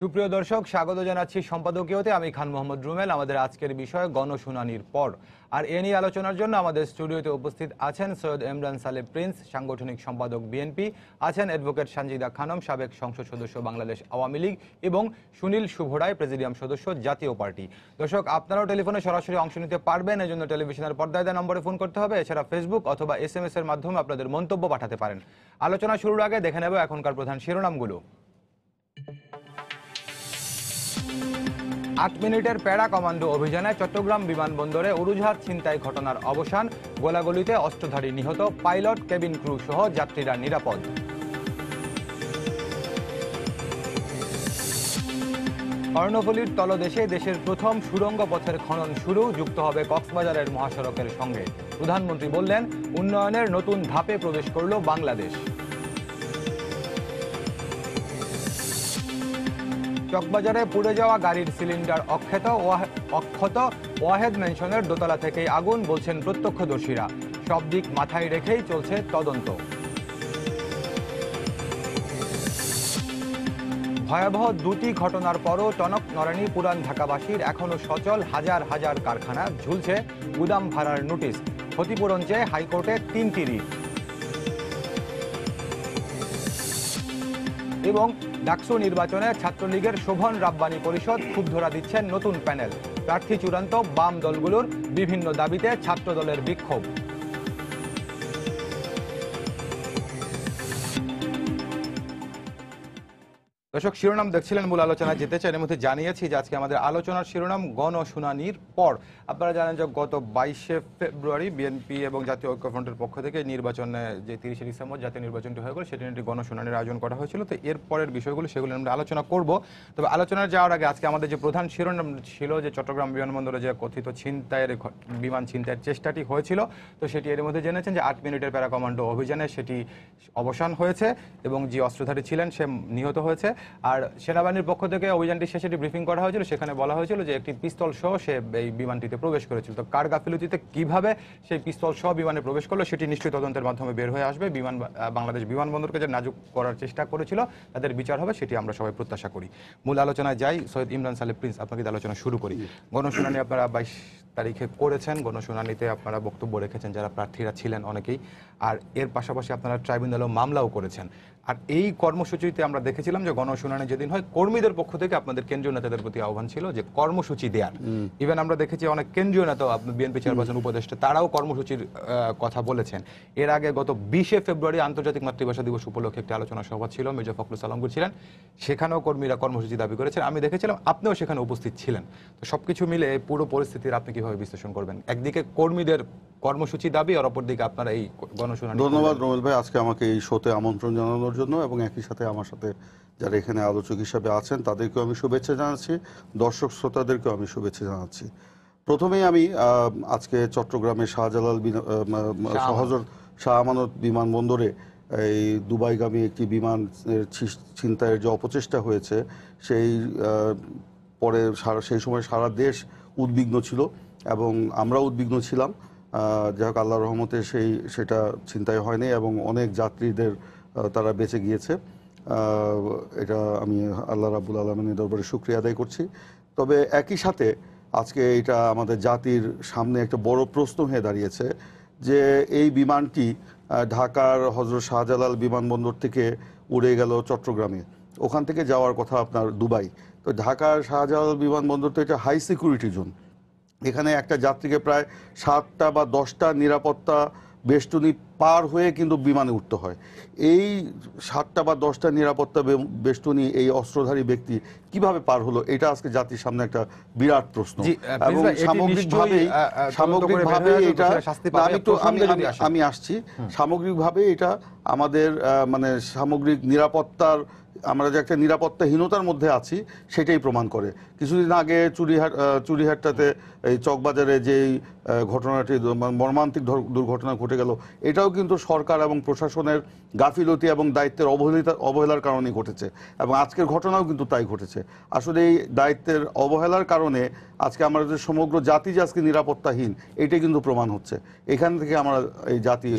সুপ্রিয় দর্শক, স্বাগত জানাচ্ছি সম্পাদকীয়তে। আমি খান মোহাম্মদ রুমেল। আমাদের আজকের বিষয় গণশুনানির পর, আর এ নিয়ে আলোচনার জন্য আমাদের স্টুডিওতে উপস্থিত আছেন সৈয়দ ইমরান সালেহ প্রিন্স, সাংগঠনিক সম্পাদক বিএনপি, আছেন অ্যাডভোকেট সঞ্জিদা খানম, সাবেক সংসদ সদস্য বাংলাদেশ আওয়ামী লীগ, এবং সুনীল শুভরায়, প্রেসিডিয়াম সদস্য জাতীয় পার্টি। দর্শক, আপনারাও টেলিফোনে সরাসরি অংশ নিতে পারবেন, এজন্য টেলিভিশনের পর্দায় দেওয়া নম্বরে ফোন করতে হবে। এছাড়া ফেসবুক অথবা SMS এর মাধ্যমে আপনাদের মন্তব্য পাঠাতে পারেন। আলোচনা শুরুর আগে দেখে নেব এখনকার প্রধান শিরোনামগুলো। 8 মিনিটের প্যারা কমান্ডো অভিযানে চট্টগ্রাম বিমানবন্দরে উড়োজাহাজ ছিনতাই ঘটনার অবসান, গোলাগুলিতে অস্ত্রধারী নিহত, পাইলট, কেবিন ক্রু সহ যাত্রীরা নিরাপদ। কর্ণফুলীর তলদেশে দেশের প্রথম সুড়ঙ্গ পথের খনন শুরু, যুক্ত হবে কক্সবাজারের মহাসড়কের সঙ্গে। প্রধানমন্ত্রী বললেন, উন্নয়নের নতুন ধাপে প্রবেশ করল বাংলাদেশ। চকবাজারে পুড়ে যাওয়া গাড়ির সিলিন্ডার অক্ষত, ওয়াহেদ ম্যানশনের দোতলা থেকেই আগুন, বলছেন প্রত্যক্ষদর্শীরা। সব দিক মাথায় রেখেই চলছে তদন্ত। ভয়াবহ দুটি ঘটনার পরও টনক নড়েনি পুরান ঢাকাবাসীর। এখনো সচল হাজার হাজার কারখানা, ঝুলছে গুদাম ভাড়ার নোটিশ। ক্ষতিপূরণ চেয়ে হাইকোর্টে 3টি রিট। এবং ডাকসু নির্বাচনে ছাত্রলীগের শোভন রাব্বানী পরিষদ ক্ষুব্ধরা দিচ্ছেন নতুন প্যানেল। প্রার্থী চূড়ান্ত, বাম দলগুলোর বিভিন্ন দাবিতে ছাত্র দলের বিক্ষোভ। দর্শক, শিরোনাম দেখছিলেন, মূল আলোচনায় যেতে চাই। এর মধ্যে জানিয়েছি যে আজকে আমাদের আলোচনার শিরোনাম গণশুনানির পর। আপনারা জানেন যে গত 22শে ফেব্রুয়ারি বিএনপি এবং জাতীয় ঐক্যফ্রন্টের পক্ষ থেকে নির্বাচনে যে 30শে ডিসেম্বর জাতীয় নির্বাচনটি হয়ে গেল, সেটি একটি গণশুনানির আয়োজন করা হয়েছিল। তো এর পরের বিষয়গুলো সেগুলো আমরা আলোচনা করব। তবে আলোচনার যাওয়ার আগে আজকে আমাদের যে প্রধান শিরোনাম ছিল যে চট্টগ্রাম বিমানবন্দরে যে কথিত বিমান ছিনতাইয়ের চেষ্টাটি হয়েছিল, তো সেটি এর মধ্যে জেনেছেন যে 8 মিনিটের প্যারা কমান্ডো অভিযানে সেটি অবসান হয়েছে এবং যে অস্ত্রধারী ছিলেন সে নিহত হয়েছে। আর সেনাবাহিনীর পক্ষ থেকে অভিযানটি শেষে ব্রিফিং করা হয়েছিল, সেখানে বলা হয়েছিল যে একটি পিস্তল সহ সে এই বিমানটিতে প্রবেশ করেছিল। তো কার গাফিলতিতে কিভাবে সেই পিস্তল সহ বিমানে প্রবেশ করলো সেটি নিশ্চয়ই তদন্তের মাধ্যমে বের হয়ে আসবে। বাংলাদেশ বিমানবন্দরকে যে নাজুক করার চেষ্টা করেছিল তাদের বিচার হবে, সেটি আমরা সবাই প্রত্যাশা করি। মূল আলোচনায় যাই। সৈয়দ ইমরান সালেহ প্রিন্স, আপনাকে আলোচনা শুরু করি। গণশুনানি আপনারা 22 তারিখে করেছেন। গণশুনানিতে আপনারা বক্তব্য রেখেছেন যারা প্রার্থীরা ছিলেন অনেকেই, আর এর পাশাপাশি আপনারা ট্রাইব্যুনালেও মামলাও করেছেন। আর এই কর্মসূচিতে আমরা দেখেছিলাম যে গণশুনানি যেদিন হয়, কর্মীদের পক্ষ থেকে আপনাদের কেন্দ্রীয় নেতাদের প্রতি আহ্বান ছিল যে কর্মসূচি দেওয়ার। ইভেন আমরা দেখেছি অনেক কেন্দ্রীয় নেতা, বিএনপি চেয়ারপারসন, উপদেষ্টা, তারাও কর্মসূচির কথা বলেছেন। এর আগে গত 20শে ফেব্রুয়ারি আন্তর্জাতিক মাতৃভাষা দিবস উপলক্ষে একটি আলোচনা সভা ছিল, মির্জা ফখরুল আলমগীর ছিলেন, সেখানেও কর্মীরা কর্মসূচি দাবি করেছেন। আমি দেখেছিলাম আপনিও সেখানে উপস্থিত ছিলেন। তো সবকিছু মিলে পুরো পরিস্থিতির আপনি কিভাবে বিশ্লেষণ করবেন? একদিকে কর্মীদের কর্মসূচি দাবি, আর অপরদিকে আপনারা এই গণশুনানি। ধন্যবাদ রোমেল ভাই, আজকে আমাকে এই শোতে আমন্ত্রণ জানানোর জন্য, এবং একই সাথে আমার সাথে যারা এখানে আলোচক হিসাবে আছেন তাদেরকেও আমি শুভেচ্ছা জানাচ্ছি, দর্শক শ্রোতাদেরকেও আমি শুভেচ্ছা জানাচ্ছি। প্রথমেই আমি আজকে চট্টগ্রামের শাহ আমানত বিমানবন্দরে এই দুবাইগামী একটি বিমান ছিনতাইয়ের যে অপচেষ্টা হয়েছে, সেই সময় সারা দেশ উদ্বিগ্ন ছিল এবং আমরা উদ্বিগ্ন ছিলাম। যাই হোক, আল্লাহর রহমতে সেটা ছিনতাই হয়নি এবং অনেক যাত্রীদের তারা বেঁচে গিয়েছে। এটা আমি আল্লাহ রাব্বুল আলামিনের দরবারে শুকরিয়া আদায় করছি। তবে একই সাথে আজকে এটা আমাদের জাতির সামনে একটা বড় প্রশ্ন হয়ে দাঁড়িয়েছে যে এই বিমানটি ঢাকার হযরত শাহজালাল বিমানবন্দর থেকে উড়ে গেল চট্টগ্রামে, ওখান থেকে যাওয়ার কথা আপনার দুবাই। তো ঢাকার শাহজালাল বিমানবন্দর তো এটা হাই সিকিউরিটি জোন, এখানে একটা যাত্রীকে প্রায় 7টা বা 10টা নিরাপত্তা বেষ্টনী পার হয়ে কিন্তু বিমানে উঠতে হয়। এই 7টা বা 10টা নিরাপত্তা বেষ্টনী এই অস্ত্রধারী ব্যক্তি কিভাবে পার হলো, এটা আজকে জাতির সামনে একটা বিরাট প্রশ্ন। এবং সামগ্রিকভাবে এটা আমি আসছি, সামগ্রিকভাবে এটা আমাদের মানে সামগ্রিক নিরাপত্তার, আমরা যে একটা নিরাপত্তাহীনতার মধ্যে আছি সেটাই প্রমাণ করে। কিছুদিন আগে চুরিহাটটাতে এই চকবাজারে যেই ঘটনাটি, মর্মান্তিক দুর্ঘটনা ঘটে গেল, এটাও সেটাও কিন্তু সরকার এবং প্রশাসনের গাফিলতি এবং দায়িত্বের অবহেলার কারণে ঘটেছে, এবং আজকের ঘটনাও কিন্তু তাই ঘটেছে। আসলে এই দায়িত্বের অবহেলার কারণে আজকে আমাদের সমগ্র জাতি যে আজকে নিরাপত্তাহীন, এটাই কিন্তু প্রমাণ হচ্ছে। এখান থেকে আমরা এই জাতি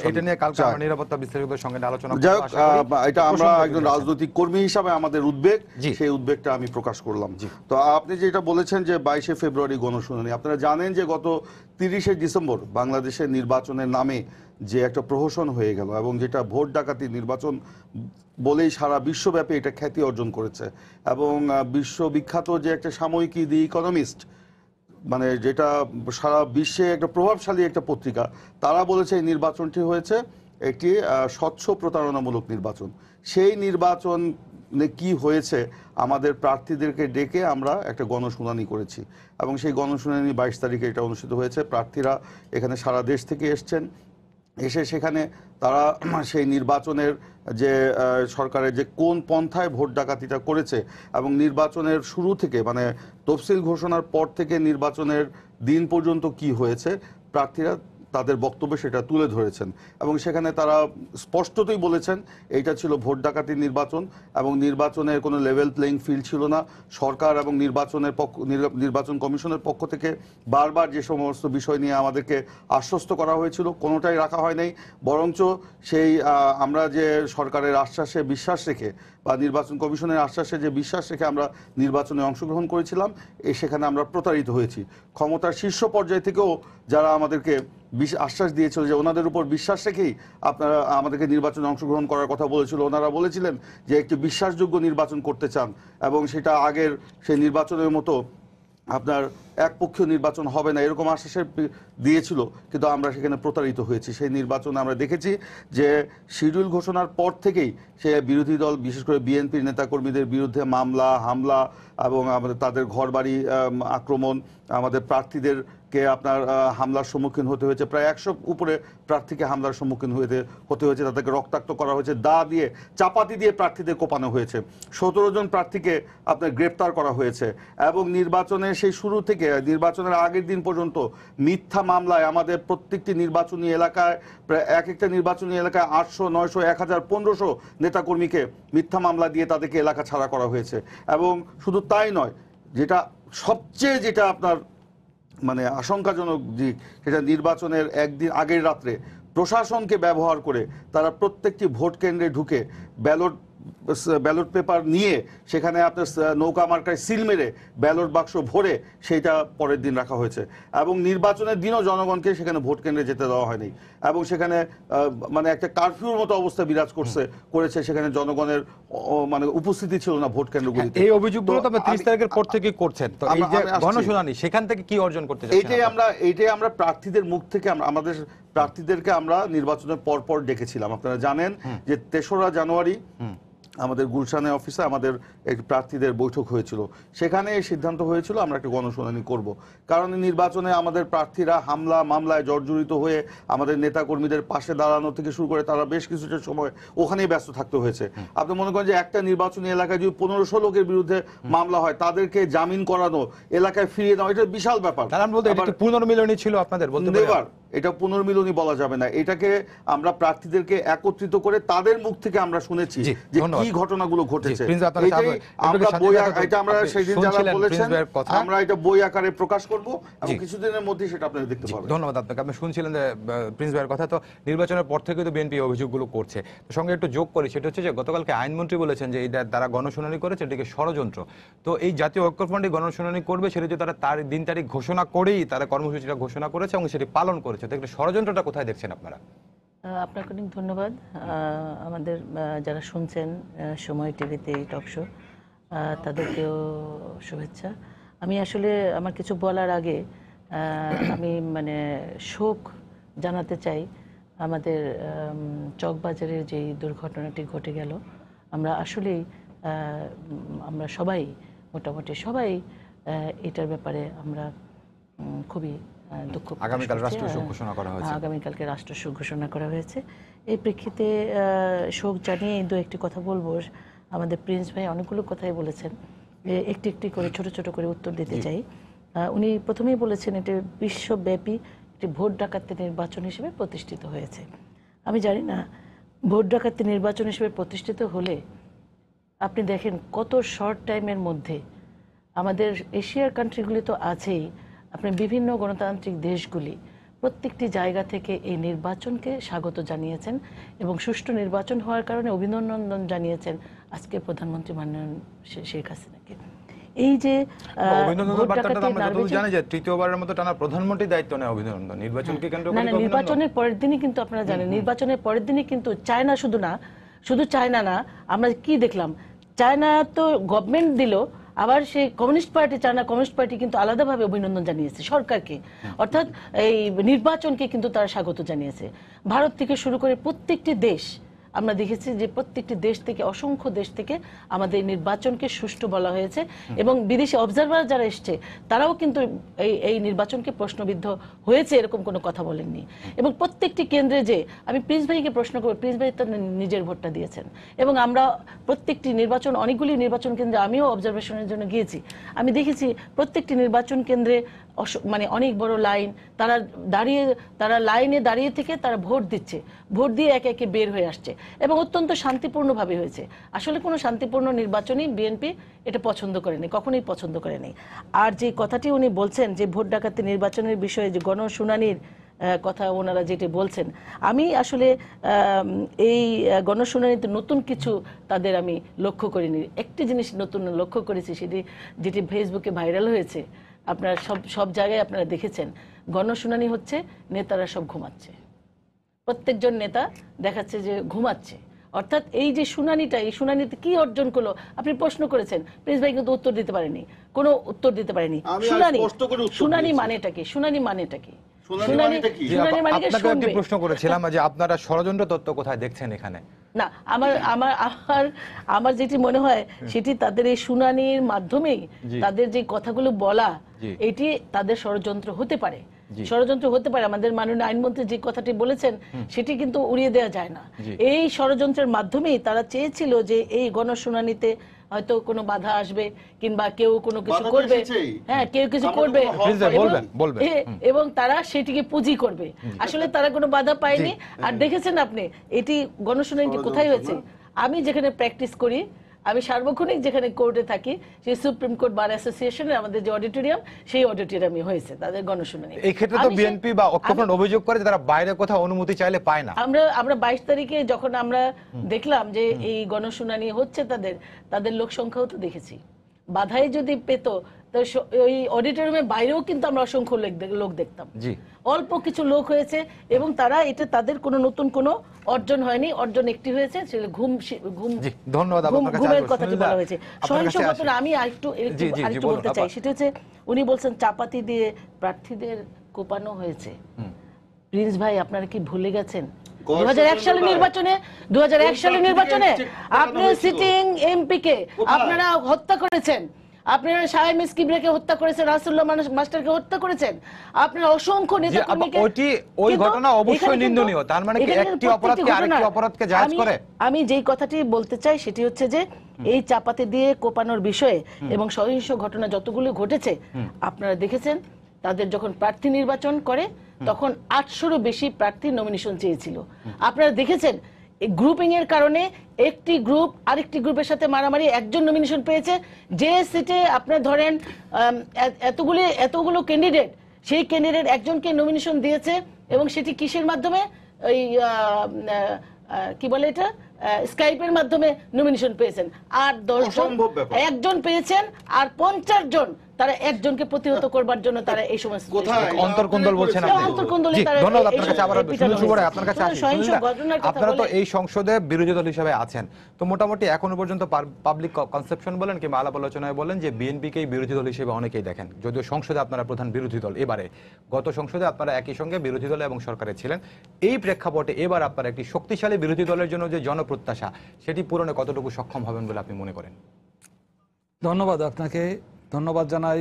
এটা নিয়ে কালকে আমরা নিরাপত্তা বিশ্লেষকদের সঙ্গে আলোচনা করব। যাই হোক, আশা করি এটা আমরা প্রসঙ্গ একজন তুলে রাজনৈতিক কর্মী হিসাবে আমাদের উদ্বেগ, জি। সেই উদ্বেগটা আমি প্রকাশ করলাম। তো আপনি যেটা বলেছেন যে 22শে ফেব্রুয়ারি গণশুনানি, আপনারা জানেন যে গত 30শে ডিসেম্বর বাংলাদেশের নির্বাচনের নামে যে একটা প্রহসন হয়ে গেল, এবং যেটা ভোট ডাকাতি নির্বাচন বলেই সারা বিশ্বব্যাপী এটা খ্যাতি অর্জন করেছে, এবং বিশ্ববিখ্যাত যে একটা সাময়িকী দি ইকোনমিস্ট, মানে যেটা সারা বিশ্বে একটা প্রভাবশালী একটা পত্রিকা, তারা বলেছে এই নির্বাচনটি হয়েছে একটি স্বচ্ছ প্রতারণামূলক নির্বাচন। সেই নির্বাচন কি হয়েছে, আমাদের প্রার্থীদেরকে ডেকে আমরা একটা গণশুনানি করেছি, এবং সেই গণশুনানি 22 তারিখে এটা অনুষ্ঠিত হয়েছে। প্রার্থীরা এখানে সারা দেশ থেকে এসছেন, এসে সেখানে তারা সেই নির্বাচনের যে সরকারের যে কোন পন্থায় ভোট ডাকাতিটা করেছে, এবং নির্বাচনের শুরু থেকে মানে তফসিল ঘোষণার পর থেকে নির্বাচনের দিন পর্যন্ত কি হয়েছে, প্রার্থীরা তাদের বক্তব্যে সেটা তুলে ধরেছেন, এবং সেখানে তারা স্পষ্টতই বলেছেন এইটা ছিল ভোট ডাকাতির নির্বাচন, এবং নির্বাচনের কোনো লেভেল প্লেইং ফিল্ড ছিল না। সরকার এবং নির্বাচন কমিশনের পক্ষ থেকে বারবার যে সমস্ত বিষয় নিয়ে আমাদেরকে আশ্বস্ত করা হয়েছিল, কোনোটাই রাখা হয় নাই, বরঞ্চ সেই আমরা যে সরকারের আশ্বাসে বিশ্বাস রেখে বা নির্বাচন কমিশনের আশ্বাসে যে বিশ্বাস রেখে আমরা নির্বাচনে অংশগ্রহণ করেছিলাম, সেখানে আমরা প্রতারিত হয়েছি। ক্ষমতার শীর্ষ পর্যায় থেকেও যারা আমাদেরকে আশ্বাস দিয়েছিল যে ওনাদের উপর বিশ্বাস রেখেই আপনারা আমাদেরকে নির্বাচনে অংশগ্রহণ করার কথা বলেছিল, ওনারা বলেছিলেন যে একটি বিশ্বাসযোগ্য নির্বাচন করতে চান, এবং সেটা আগের সেই নির্বাচনের মতো আপনার একপক্ষীয় নির্বাচন হবে না, এরকম আশ্বাস দিয়েছিল, কিন্তু আমরা সেখানে প্রতারিত হয়েছি। সেই নির্বাচনে আমরা দেখেছি যে শিডিউল ঘোষণার পর থেকেই সে বিরোধী দল, বিশেষ করে বিএনপির নেতাকর্মীদের বিরুদ্ধে মামলা, হামলা, এবং আমাদের তাদের ঘরবাড়ি আক্রমণ, আমাদের প্রার্থীদেরকে আপনার হামলার সম্মুখীন হতে হয়েছে। প্রায় 100 উপরে প্রার্থীকে হামলার সম্মুখীন হতে হয়েছে, তাদেরকে রক্তাক্ত করা হয়েছে, দা দিয়ে চাপাতি দিয়ে প্রার্থীদের কোপানো হয়েছে, 17 জন প্রার্থীকে আপনার গ্রেপ্তার করা হয়েছে, এবং নির্বাচনের সেই শুরু থেকে নির্বাচনের আগের দিন পর্যন্ত মিথ্যা মামলায় আমাদের প্রত্যেকটি নির্বাচনী এলাকায় প্রায় একটা নির্বাচনী এলাকায় 800, 900, 1000, 1500 নেতাকর্মীকে মিথ্যা মামলা দিয়ে তাদেরকে এলাকা ছাড়া করা হয়েছে। এবং শুধু তাই নয়, যেটা আপনার মানে আশঙ্কাজনক দিক, সেটা নির্বাচনের একদিন আগের রাত্রে প্রশাসনকে ব্যবহার করে তারা প্রত্যেকটি ভোট কেন্দ্রে ঢুকে ব্যালট পেপার নিয়ে সেখানে আপনার নৌকা মার্কায় সিল মেরে ব্যালট বাক্স ভরে সেইটা পরের দিন রাখা হয়েছে, এবং নির্বাচনের দিনও জনগণকে সেখানে ভোট কেন্দ্রে যেতে দেওয়া হয়নি, এবং সেখানে মানে একটা কারফিউর মতো অবস্থা বিরাজ করেছে, সেখানে জনগণের মানে উপস্থিতি ছিল না ভোট কেন্দ্রগুলিতে। এই অভিযোগগুলো তো আপনি 30 তারিখের পর থেকে করছেন, তো এই যে গণশুনানি সেখান থেকে কি অর্জন করতে চাচ্ছেন? এইটাই আমরা প্রার্থীদের মুখ থেকে আমাদের প্রার্থীদেরকে আমরা নির্বাচনের পর ডেকেছিলাম। আপনারা জানেন যে 3রা জানুয়ারি আমাদের গুলশানে অফিসে আমাদের একটি প্রার্থীদের বৈঠক হয়েছিল, সেখানে সিদ্ধান্ত হয়েছিল আমরা একটা গণশুনানি করব, কারণ নির্বাচনে আমাদের প্রার্থীরা হামলা মামলায় জর্জরিত হয়ে আমাদের নেতাকর্মীদের পাশে দাঁড়ানো থেকে শুরু করে তারা বেশ কিছুটা সময় ওখানেই ব্যস্ত থাকতে হয়েছে। আপনি মনে করেন যে একটা নির্বাচনী এলাকায় যদি 1500 লোকের বিরুদ্ধে মামলা হয়, তাদেরকে জামিন করানো, এলাকায় ফিরিয়ে দেওয়া, এটা বিশাল ব্যাপার। পুনর্মিলনী ছিল আপনাদের বলতে পারেন? এটা পুনর্মিলনী বলা যাবে না, এটাকে আমরা প্রার্থীদেরকে একত্রিত করে তাদের মুখ থেকে আমরা শুনেছি যে কি ঘটনাগুলো ঘটেছে। আমরা সেদিন যারা বলেছেন আমরা এটা বই আকারে প্রকাশ করব, এবং কিছুদিনের মধ্যে সেটা আপনারা দেখতে পাবেন। ধন্যবাদ আপনাকে। আপনি শুনছিলেন যে প্রিন্স ভাইয়ের কথা, তো নির্বাচনের পর থেকে তো বিএনপি অভিযোগগুলো করছে, সঙ্গে একটু যোগ করি, সেটা হচ্ছে যে গতকালকে আইনমন্ত্রী বলেছেন যে তারা গণশুনানি করেছে এটাকে ষড়যন্ত্র। তো এই জাতীয় ঐক্যফ্রন্টে গণশুনানি করবে, সেটা যে তারা তার দিন তারিখ ঘোষণা করেই তারা কর্মসূচিটা ঘোষণা করেছে এবং সেটি পালন করেছে, তো একটা ষড়যন্ত্রটা কোথায় দেখছেন আপনারা? আপনাকে অনেক ধন্যবাদ। আমাদের যারা শুনছেন সময় টিভিতে এই টক শো, তাদেরকেও শুভেচ্ছা। আমি আসলে আমার কিছু বলার আগে আমি মানে শোক জানাতে চাই আমাদের চকবাজারের যেই দুর্ঘটনাটি ঘটে গেল। আমরা আসলেই আমরা সবাই মোটামুটি সবাই এটার ব্যাপারে আমরা খুবই দুঃখ। আগামীকাল রাষ্ট্রশোক ঘোষণা করা হয়েছে। আগামীকালকে রাষ্ট্রশোক ঘোষণা করা হয়েছে। এই প্রেক্ষিতে শোক জানিয়ে দু একটি কথা বলবো। আমাদের প্রিন্স ভাই অনেকগুলো কথাই বলেছেন, একটি একটি করে ছোট ছোট করে উত্তর দিতে চাই। উনি প্রথমেই বলেছেন এটি বিশ্বব্যাপী একটি ভোট ডাকাতি নির্বাচন হিসেবে প্রতিষ্ঠিত হয়েছে। আমি জানি না ভোট ডাকাতি নির্বাচন হিসেবে প্রতিষ্ঠিত হলে আপনি দেখেন কত শর্ট টাইমের মধ্যে আমাদের এশিয়ার কান্ট্রিগুলি তো আছেই, আপনি বিভিন্ন গণতান্ত্রিক দেশগুলি প্রত্যেকটি জায়গা থেকে এই নির্বাচনকে স্বাগত জানিয়েছেন এবং সুষ্ঠু নির্বাচন হওয়ার কারণে অভিনন্দন জানিয়েছেন আজকে প্রধানমন্ত্রী মাননীয় শেখ হাসিনাকে। এই যে অভিনন্দনের বার্তাটা তো আমরা যতদূর জানি যে তৃতীয়বারের মতো টানা প্রধানমন্ত্রী দায়িত্ব নেয় অভিনন্দন, নির্বাচনকে কেন্দ্র করে না, নির্বাচনের পরের দিনই কিন্তু আপনারা জানেন, নির্বাচনের পরের দিনই কিন্তু চায়না শুধু চায়না না, আমরা কি দেখলাম, চায়না তো গভর্নমেন্ট দিল, আবার সেই communist party, China communist party কিন্তু আলাদাভাবে অভিনন্দন জানিয়েছে সরকারকে, অর্থাৎ এই নির্বাচনকে কিন্তু তারা স্বাগত জানিয়েছে। ভারত থেকে শুরু করে প্রত্যেকটি দেশ আমরা দেখেছি যে প্রত্যেকটি দেশ থেকে, অসংখ্য দেশ থেকে আমাদের নির্বাচনকে সুষ্ঠু বলা হয়েছে এবং বিদেশি অবজারভার যারা এসছে তারাও কিন্তু এই নির্বাচনকে প্রশ্নবিদ্ধ হয়েছে এরকম কোনো কথা বলেননি। এবং প্রত্যেকটি কেন্দ্রে যে আমি প্রিন্স ভাইকে প্রশ্ন করব, প্রিন্স ভাই তার নিজের ভোটটা দিয়েছেন এবং আমরা প্রত্যেকটি নির্বাচন, অনেকগুলি নির্বাচন কেন্দ্রে আমিও অবজারভেশনের জন্য গিয়েছি, আমি দেখেছি প্রত্যেকটি নির্বাচন কেন্দ্রে মানে অনেক বড় লাইন, তারা লাইনে দাঁড়িয়ে থেকে তারা ভোট দিচ্ছে, ভোট দিয়ে একে একে বের হয়ে আসছে এবং অত্যন্ত শান্তিপূর্ণভাবে হয়েছে। আসলে কোনো শান্তিপূর্ণ নির্বাচনই বিএনপি এটা পছন্দ করেনি, কখনোই পছন্দ করেনি। আর যে কথাটি উনি বলছেন যে ভোট ডাকাতি নির্বাচনের বিষয়ে যে গণশুনানির কথা ওনারা যেটি বলছেন, আমি আসলে এই গণশুনানিতে নতুন কিছু তাদের আমি লক্ষ্য করিনি। একটি জিনিস নতুন লক্ষ্য করেছি, যেটি ফেসবুকে ভাইরাল হয়েছে, আপনারা সব জায়গায় আপনারা দেখেছেন, গণশুনানি হচ্ছে নেতারা সব ঘুমাচ্ছে, প্রত্যেকজন নেতা দেখাচ্ছে যে ঘুমাচ্ছে। অর্থাৎ এই যে শুনানিটা, এই শুনানিতে কি অর্জন করলো আপনি প্রশ্ন করেছেন, প্রিন্স ভাই কিন্তু উত্তর দিতে পারেনি, কোনো উত্তর দিতে পারেনি। শুনানি মানেটা কি? শুনানি মানেটা কি? আপনাকে প্রশ্ন করেছিলাম যে আপনারা ষড়যন্ত্র তত্ত্ব কোথায় দেখছেন এখানে? না, আমার যেটি মনে হয় সেটি তাদের এই শুনানির মাধ্যমেই তাদের যে কথাগুলো বলা, এটি তাদের ষড়যন্ত্র হতে পারে, ষড়যন্ত্র হতে পারে। আমাদের মাননীয় আইনমন্ত্রী যে কথাটি বলেছেন সেটি কিন্তু উড়িয়ে দেওয়া যায় না। এই ষড়যন্ত্রের মাধ্যমেই তারা চেয়েছিল যে এই গণশুনানিতে হয়তো কোনো বাধা আসবে কিংবা কেউ কোনো কিছু করবে, হ্যাঁ কেউ কিছু করবে এবং তারা সেটিকে পুঁজি করবে। আসলে তারা কোনো বাধা পায়নি। আর দেখেছেন আপনি এটি গণশুনানিটি কোথায় হয়েছে? আমি যেখানে প্র্যাকটিস করি, আমি সার্বক্ষণিক যেখানে কোর্টে থাকি, সেই সুপ্রিম কোর্ট বার অ্যাসোসিয়েশনের আমাদের যে অডিটোরিয়াম, সেই অডিটোরিয়ামে হয়েছে তাদের গণশুনানি। এই ক্ষেত্রে তো বিএনপি বা ঐক্যফ্রন্ট অভিযোগ করে যে তারা বাইরে কোথাও অনুমতি চাইলে পায় না। আমরা 22 তারিখে যখন আমরা দেখলাম যে এই গণশুনানি হচ্ছে, তাদের লোক সংখ্যাও তো দেখেছি। বাধাই যদি পেত তো ওই অডিটোরিয়ামের বাইরেও কিন্তু আমরা অসংখ্য লোক দেখতাম। অল্প কিছু লোক হয়েছে এবং তারা এটা তাদের কোনো নতুন কোনো অর্জন হয়নি, অর্জন একটি হয়েছে, সেটা ঘুমের কথাটি বলা হয়েছে। সহিংস ঘটনা আমি আরেকটু বলতে চাই, সেটা হচ্ছে উনি বলছেন চাপাতি দিয়ে প্রার্থীদের কোপানো হয়েছে। প্রিন্স ভাই আপনারা কি ভুলে গেছেন 2001 সালের নির্বাচনে আপনি সিটিং এমপি কে আপনারা হত্যা করেছেন, আপনারা শাহেদ মিসকিবরেকে হত্যা করেছেন, রাসূলুল্লাহ মাস্টারকে হত্যা করেছেন, আপনারা অসংখ্য নেতাকর্মীকে। ওই ঘটনা অবশ্যই নিন্দনীয়। তার মানে কি একটি অপরাধকে আরেকটি অপরাধকে জায়েজ করে? আমি যেই কথাটি বলতে চাই সেটি হচ্ছে যে এই চাপাতি দিয়ে কোপানোর বিষয়ে এবং সহিংস ঘটনা যতগুলো ঘটেছে আপনারা দেখেছেন, তাদের যখন প্রার্থী নির্বাচন করে তখন 800-রও বেশি প্রার্থী নমিনেশন চেয়েছিল। আপনারা দেখেছেন গ্রুপিং এর কারণে একটি গ্রুপ আরেকটি গ্রুপের সাথে মারামারি, একজন নমিনেশন পেয়েছে। যে সিটে আপনার ধরেন এতগুলো ক্যান্ডিডেট, সেই ক্যান্ডিডেট একজনকে নমিনেশন দিয়েছে এবং সেটি কিসের মাধ্যমে? ওই কি বলে এটা, স্কাইপের মাধ্যমে নমিনেশন পেয়েছেন। আর 10 জন একজন পেয়েছেন, আর 50 জন তারা একজনকে প্রতিহত করবার জন্য তারা এই সমস্ত অন্তর্কুন্দল বলছেন আপনি। ধন্যবাদ আপনার কাছে। আবার আপনার কাছে আসি। আপনারা তো এই সংসদে বিরোধী দল হিসেবে আছেন, তো মোটামুটি এখনো পর্যন্ত পাবলিক কনসেপশন বলেন কিংবা আলাপ আলোচনায় বলেন যে বিএনপিকেই বিরোধী দল হিসেবে অনেকেই দেখেন, যদিও সংসদে আপনারা প্রধান বিরোধী দল। এবারে গত সংসদে আপনারা একই সঙ্গে বিরোধী দল এবং সরকারে ছিলেন। এই প্রেক্ষাপটে এবার আপনারা একটি শক্তিশালী বিরোধী দলের জন্য যে জনপ্রত্যাশা, সেটি পূরণে কতটুকু সক্ষম হবেন বলে আপনি মনে করেন? ধন্যবাদ আপনাকে, ধন্যবাদ জানাই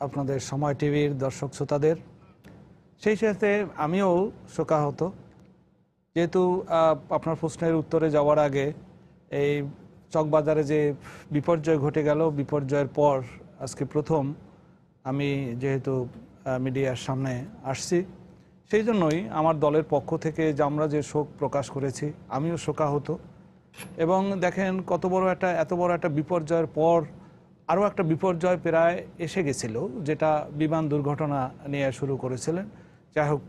আপনাদের সময় টিভির দর্শক শ্রোতাদের। সেই সাথে আমিও শোকাহত, যেহেতু আপনার প্রশ্নের উত্তরে যাওয়ার আগে এই চকবাজারে যে বিপর্যয় ঘটে গেল, বিপর্যয়ের পর আজকে প্রথম আমি যেহেতু মিডিয়ার সামনে আসছি সেই জন্যই আমার দলের পক্ষ থেকে যে আমরা যে শোক প্রকাশ করেছি, আমিও শোকাহত। এবং দেখেন এত বড় একটা বিপর্যয়ের পর আরও একটা বিপর্যয় প্রায় এসে গেছিল, যেটা বিমান দুর্ঘটনা নিয়ে শুরু করেছিলেন। যাই হোক,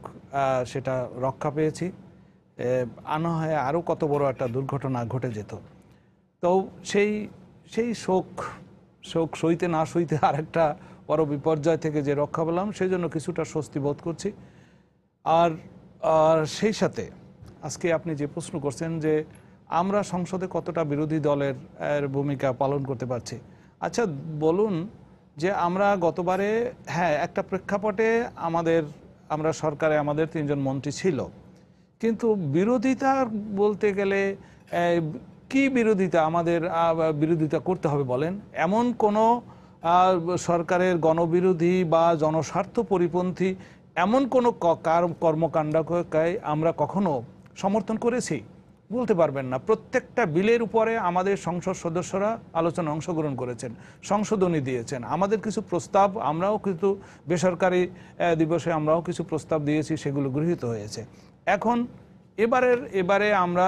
সেটা রক্ষা পেয়েছি। আনা হয় আরও কত বড় একটা দুর্ঘটনা ঘটে যেত। তো সেই শোক সইতে না সইতে আরেকটা বড় বিপর্যয় থেকে যে রক্ষা পেলাম, সেই জন্য কিছুটা স্বস্তি বোধ করছি। আর সেই সাথে আজকে আপনি যে প্রশ্ন করছেন যে আমরা সংসদে কতটা বিরোধী দলের ভূমিকা পালন করতে পারছি, আচ্ছা বলুন যে আমরা গতবারে একটা প্রেক্ষাপটে আমরা সরকারে আমাদের 3 জন মন্ত্রী ছিল, কিন্তু বিরোধিতা বলতে গেলে কি বিরোধিতা আমাদের বিরোধিতা করতে হবে বলেন? এমন কোনো সরকারের গণবিরোধী বা জনস্বার্থ পরিপন্থী এমন কোনো কর্মকাণ্ডকে আমরা কখনো সমর্থন করেছি? বলতে পারবেন না। প্রত্যেকটা বিলের উপরে আমাদের সংসদ সদস্যরা আলোচনায় অংশগ্রহণ করেছেন, সংশোধনী দিয়েছেন। আমাদের কিছু প্রস্তাব, আমরাও কিন্তু বেসরকারি দিবসে আমরাও কিছু প্রস্তাব দিয়েছি, সেগুলো গৃহীত হয়েছে। এখন এবারে আমরা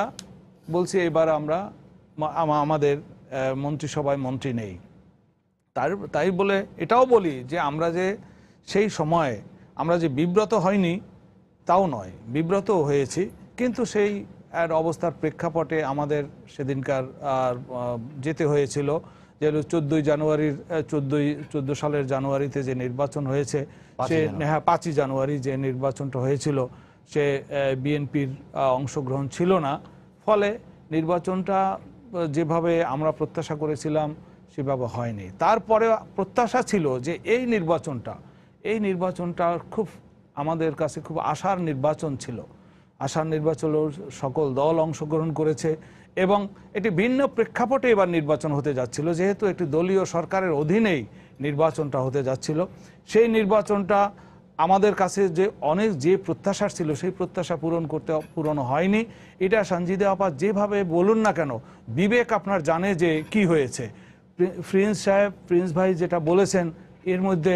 বলছি, এবার আমরা আমাদের মন্ত্রিসভায় মন্ত্রী নেই। তাই বলে এটাও বলি যে আমরা যে সেই সময়ে আমরা যে বিব্রত হয়নি তাও নয়, বিব্রত হয়েছি, কিন্তু সেই অবস্থার প্রেক্ষাপটে আমাদের সেদিনকার যেতে হয়েছিল। যে 14 সালের জানুয়ারিতে যে নির্বাচন হয়েছে, সে 5ই জানুয়ারি যে নির্বাচনটা হয়েছিল, সে বিএনপির অংশগ্রহণ ছিল না। ফলে নির্বাচনটা যেভাবে আমরা প্রত্যাশা করেছিলাম সেভাবে হয়নি। তারপরে প্রত্যাশা ছিল যে এই নির্বাচনটা খুব আমাদের কাছে খুব আশার নির্বাচন ছিল। আশার নির্বাচন, সকল দল অংশগ্রহণ করেছে এবং এটি ভিন্ন প্রেক্ষাপটে এবার নির্বাচন হতে যাচ্ছিল। যেহেতু একটি দলীয় সরকারের অধীনেই নির্বাচনটা হতে যাচ্ছিল, সেই নির্বাচনটা আমাদের কাছে যে প্রত্যাশা ছিল সেই প্রত্যাশা পূরণ হয়নি। এটা সঞ্জিদা আপা যেভাবে বলুন না কেন, বিবেক আপনার জানে যে কি হয়েছে। প্রিন্স ভাই যেটা বলেছেন, এর মধ্যে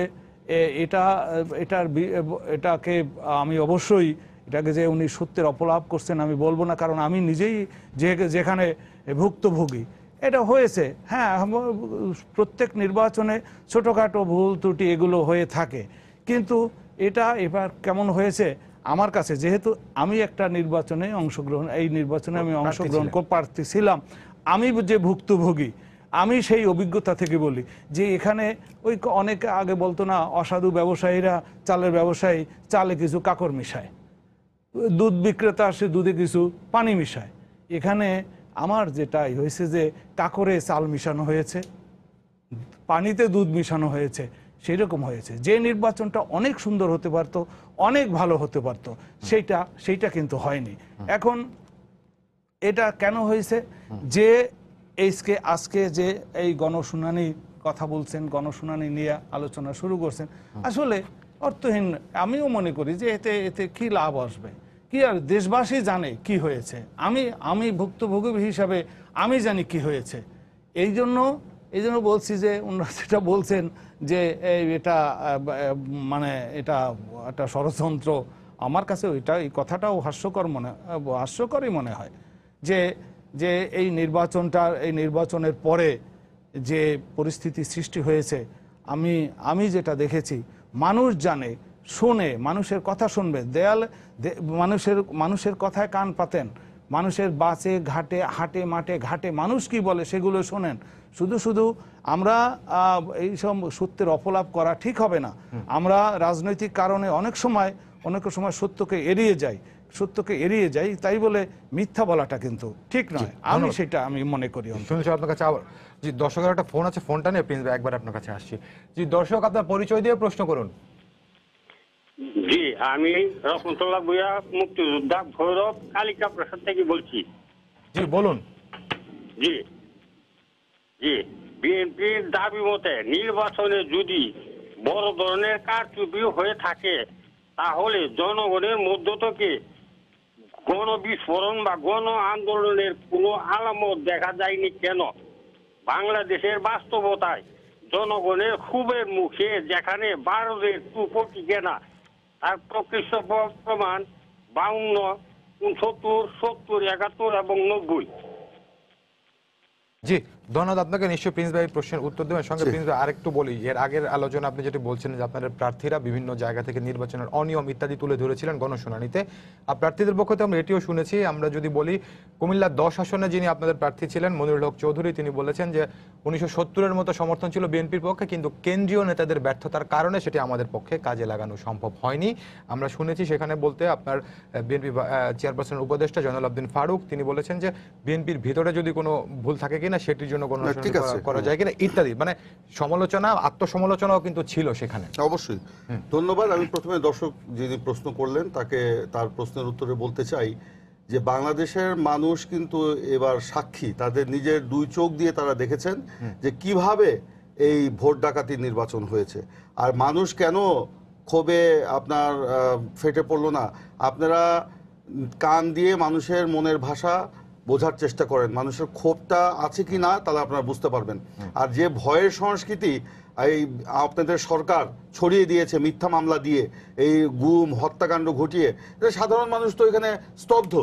এটাকে আমি অবশ্যই এটাকে যে উনি সত্যের অপলাপ করছেন আমি বলবো না, কারণ আমি নিজেই যেখানে ভুক্তভোগী। এটা হয়েছে, প্রত্যেক নির্বাচনে ছোটোখাটো ভুল ত্রুটি এগুলো হয়ে থাকে, কিন্তু এটা এবার কেমন হয়েছে আমার কাছে, যেহেতু আমি একটা এই নির্বাচনে আমি অংশগ্রহণ প্রার্থী ছিলাম, আমি যে ভুক্তভোগী, আমি সেই অভিজ্ঞতা থেকে বলি যে এখানে ওই অনেকে আগে বলতো না, অসাধু ব্যবসায়ীরা, চালের ব্যবসায়ী চালে কিছু কাকর মিশায়, দুধ বিক্রেতা সে দুধে কিছু পানি মিশায়। এখানে আমার যেটাই হয়েছে যে কাকরে চাল মিশানো হয়েছে, পানিতে দুধ মিশানো হয়েছে, সেই রকম হয়েছে। যে নির্বাচনটা অনেক সুন্দর হতে পারত, অনেক ভালো হতে পারত, সেইটা কিন্তু হয়নি। এখন এটা কেন হয়েছে যে আজকে যে এই গণশুনানি কথা বলছেন, গণশুনানি নিয়ে আলোচনা শুরু করছেন, আসলে অর্থহীন। আমিও মনে করি যে এতে কি লাভ আসবে, কি আর দেশবাসী জানে কি হয়েছে, আমি ভুক্তভোগী হিসাবে আমি জানি কি হয়েছে। এই জন্য বলছি যে ওনারা যেটা বলছেন যে এটা এটা একটা ষড়যন্ত্র, আমার কাছে এই কথাটাও হাস্যকরই মনে হয় যে এই নির্বাচনের পরে যে পরিস্থিতি সৃষ্টি হয়েছে, আমি যেটা দেখেছি, মানুষ জানে, শোনে, মানুষের কথা শুনবে, মানুষের কথায় কান পাতেন, মানুষের বাসে হাটে মাঠে ঘাটে মানুষ কি বলে সেগুলো শোনেন। শুধু আমরা এইসব সত্যের অপলাপ করা ঠিক হবে না। আমরা রাজনৈতিক কারণে অনেক সময় সত্যকে এড়িয়ে যাই, তাই বলে মিথ্যা বলাটা কিন্তু ঠিক নয়। আমি মনে করি। আপনার কাছে জি, দর্শকের একটা ফোন আছে, ফোনটা নিয়ে প্রিন্স ভাই একবার আপনার কাছে আসছি। জি দর্শক, আপনার পরিচয় দিয়ে প্রশ্ন করুন। জি, আমি রহমতুল্লাহ ভূঁইয়া, মুক্তিযোদ্ধা, ভৈরব কালিকা প্রসাদ থেকে বলছি। জি বলুন। জি, বিএনপির দাবি মতে নির্বাচনে যদি বড় ধরনের কারচুপি হয়ে থাকে, তাহলে জনগণের মধ্য থেকে গণবিস্ফোরণ বা গণ আন্দোলনের কোনো আলামত দেখা যায়নি কেন? বাংলাদেশের বাস্তবতায় জনগণের ক্ষোভের মুখে যেখানে 12-এর টুপো টিকে না, তার প্রকৃষ্ট প্রমাণ 52, 69, 70, 71 এবং 90। জি, ধন্যবাদ আপনাকে। নিশ্চয়ই প্রিন্স ভাই প্রশ্নের উত্তর দেবেন। সঙ্গে প্রিন্স ভাই আরেকটু বলি, এর আগের আলোচনা আপনি যেটি বলছেন যে আপনাদের প্রার্থীরা বিভিন্ন জায়গা থেকে নির্বাচনের অনিয়ম ইত্যাদি তুলে ধরেছিলেন গণশুনানিতে। আর প্রার্থীদের পক্ষ থেকে আমরা এটিও শুনেছি। আমরা যদি বলি কুমিল্লা 10 আসনে যিনি আপনাদের প্রার্থী ছিলেন মনিরুল হক চৌধুরী, তিনি বলেছেন যে 1970-এর মতো সমর্থন ছিল বিএনপির পক্ষে, কিন্তু কেন্দ্রীয় নেতাদের ব্যর্থতার কারণে সেটি আমাদের পক্ষে কাজে লাগানো সম্ভব হয়নি। আমরা শুনেছি সেখানে বলতে আপনার বিএনপি চেয়ারপারসনের উপদেষ্টা জয়নুল আবদিন ফারুক, তিনি বলেছেন যে বিএনপির ভিতরে যদি কোনো ভুল থাকে কিনা সেটির জন্য করা যায় কিনা ইত্যাদি, মানে সমালোচনা, আত্মসমালোচনাও কিন্তু ছিল সেখানে। অবশ্যই ধন্যবাদ। আমি প্রথমে দর্শক যিনি প্রশ্ন করলেন তাকে তার প্রশ্নের উত্তরে বলতে চাই যে বাংলাদেশের মানুষ কিন্তু এবার সাক্ষী, তাদের নিজের 2 চোখ দিয়ে তারা দেখেছেন যে কিভাবে এই ভোট ডাকাতি নির্বাচন হয়েছে। আর মানুষ কেন ক্ষোভে আপনার ফেটে পড়লো না, আপনারা কান দিয়ে মানুষের মনের ভাষা বোঝার চেষ্টা করেন, মানুষের ক্ষোভটা আছে কি না তাহলে আপনারা বুঝতে পারবেন। আর যে ভয়ের সংস্কৃতি এই আপনাদের সরকার ছড়িয়ে দিয়েছে মিথ্যা মামলা দিয়ে, এই গুম হত্যাকাণ্ড ঘটিয়ে, সাধারণ মানুষ তো এখানে স্তব্ধ,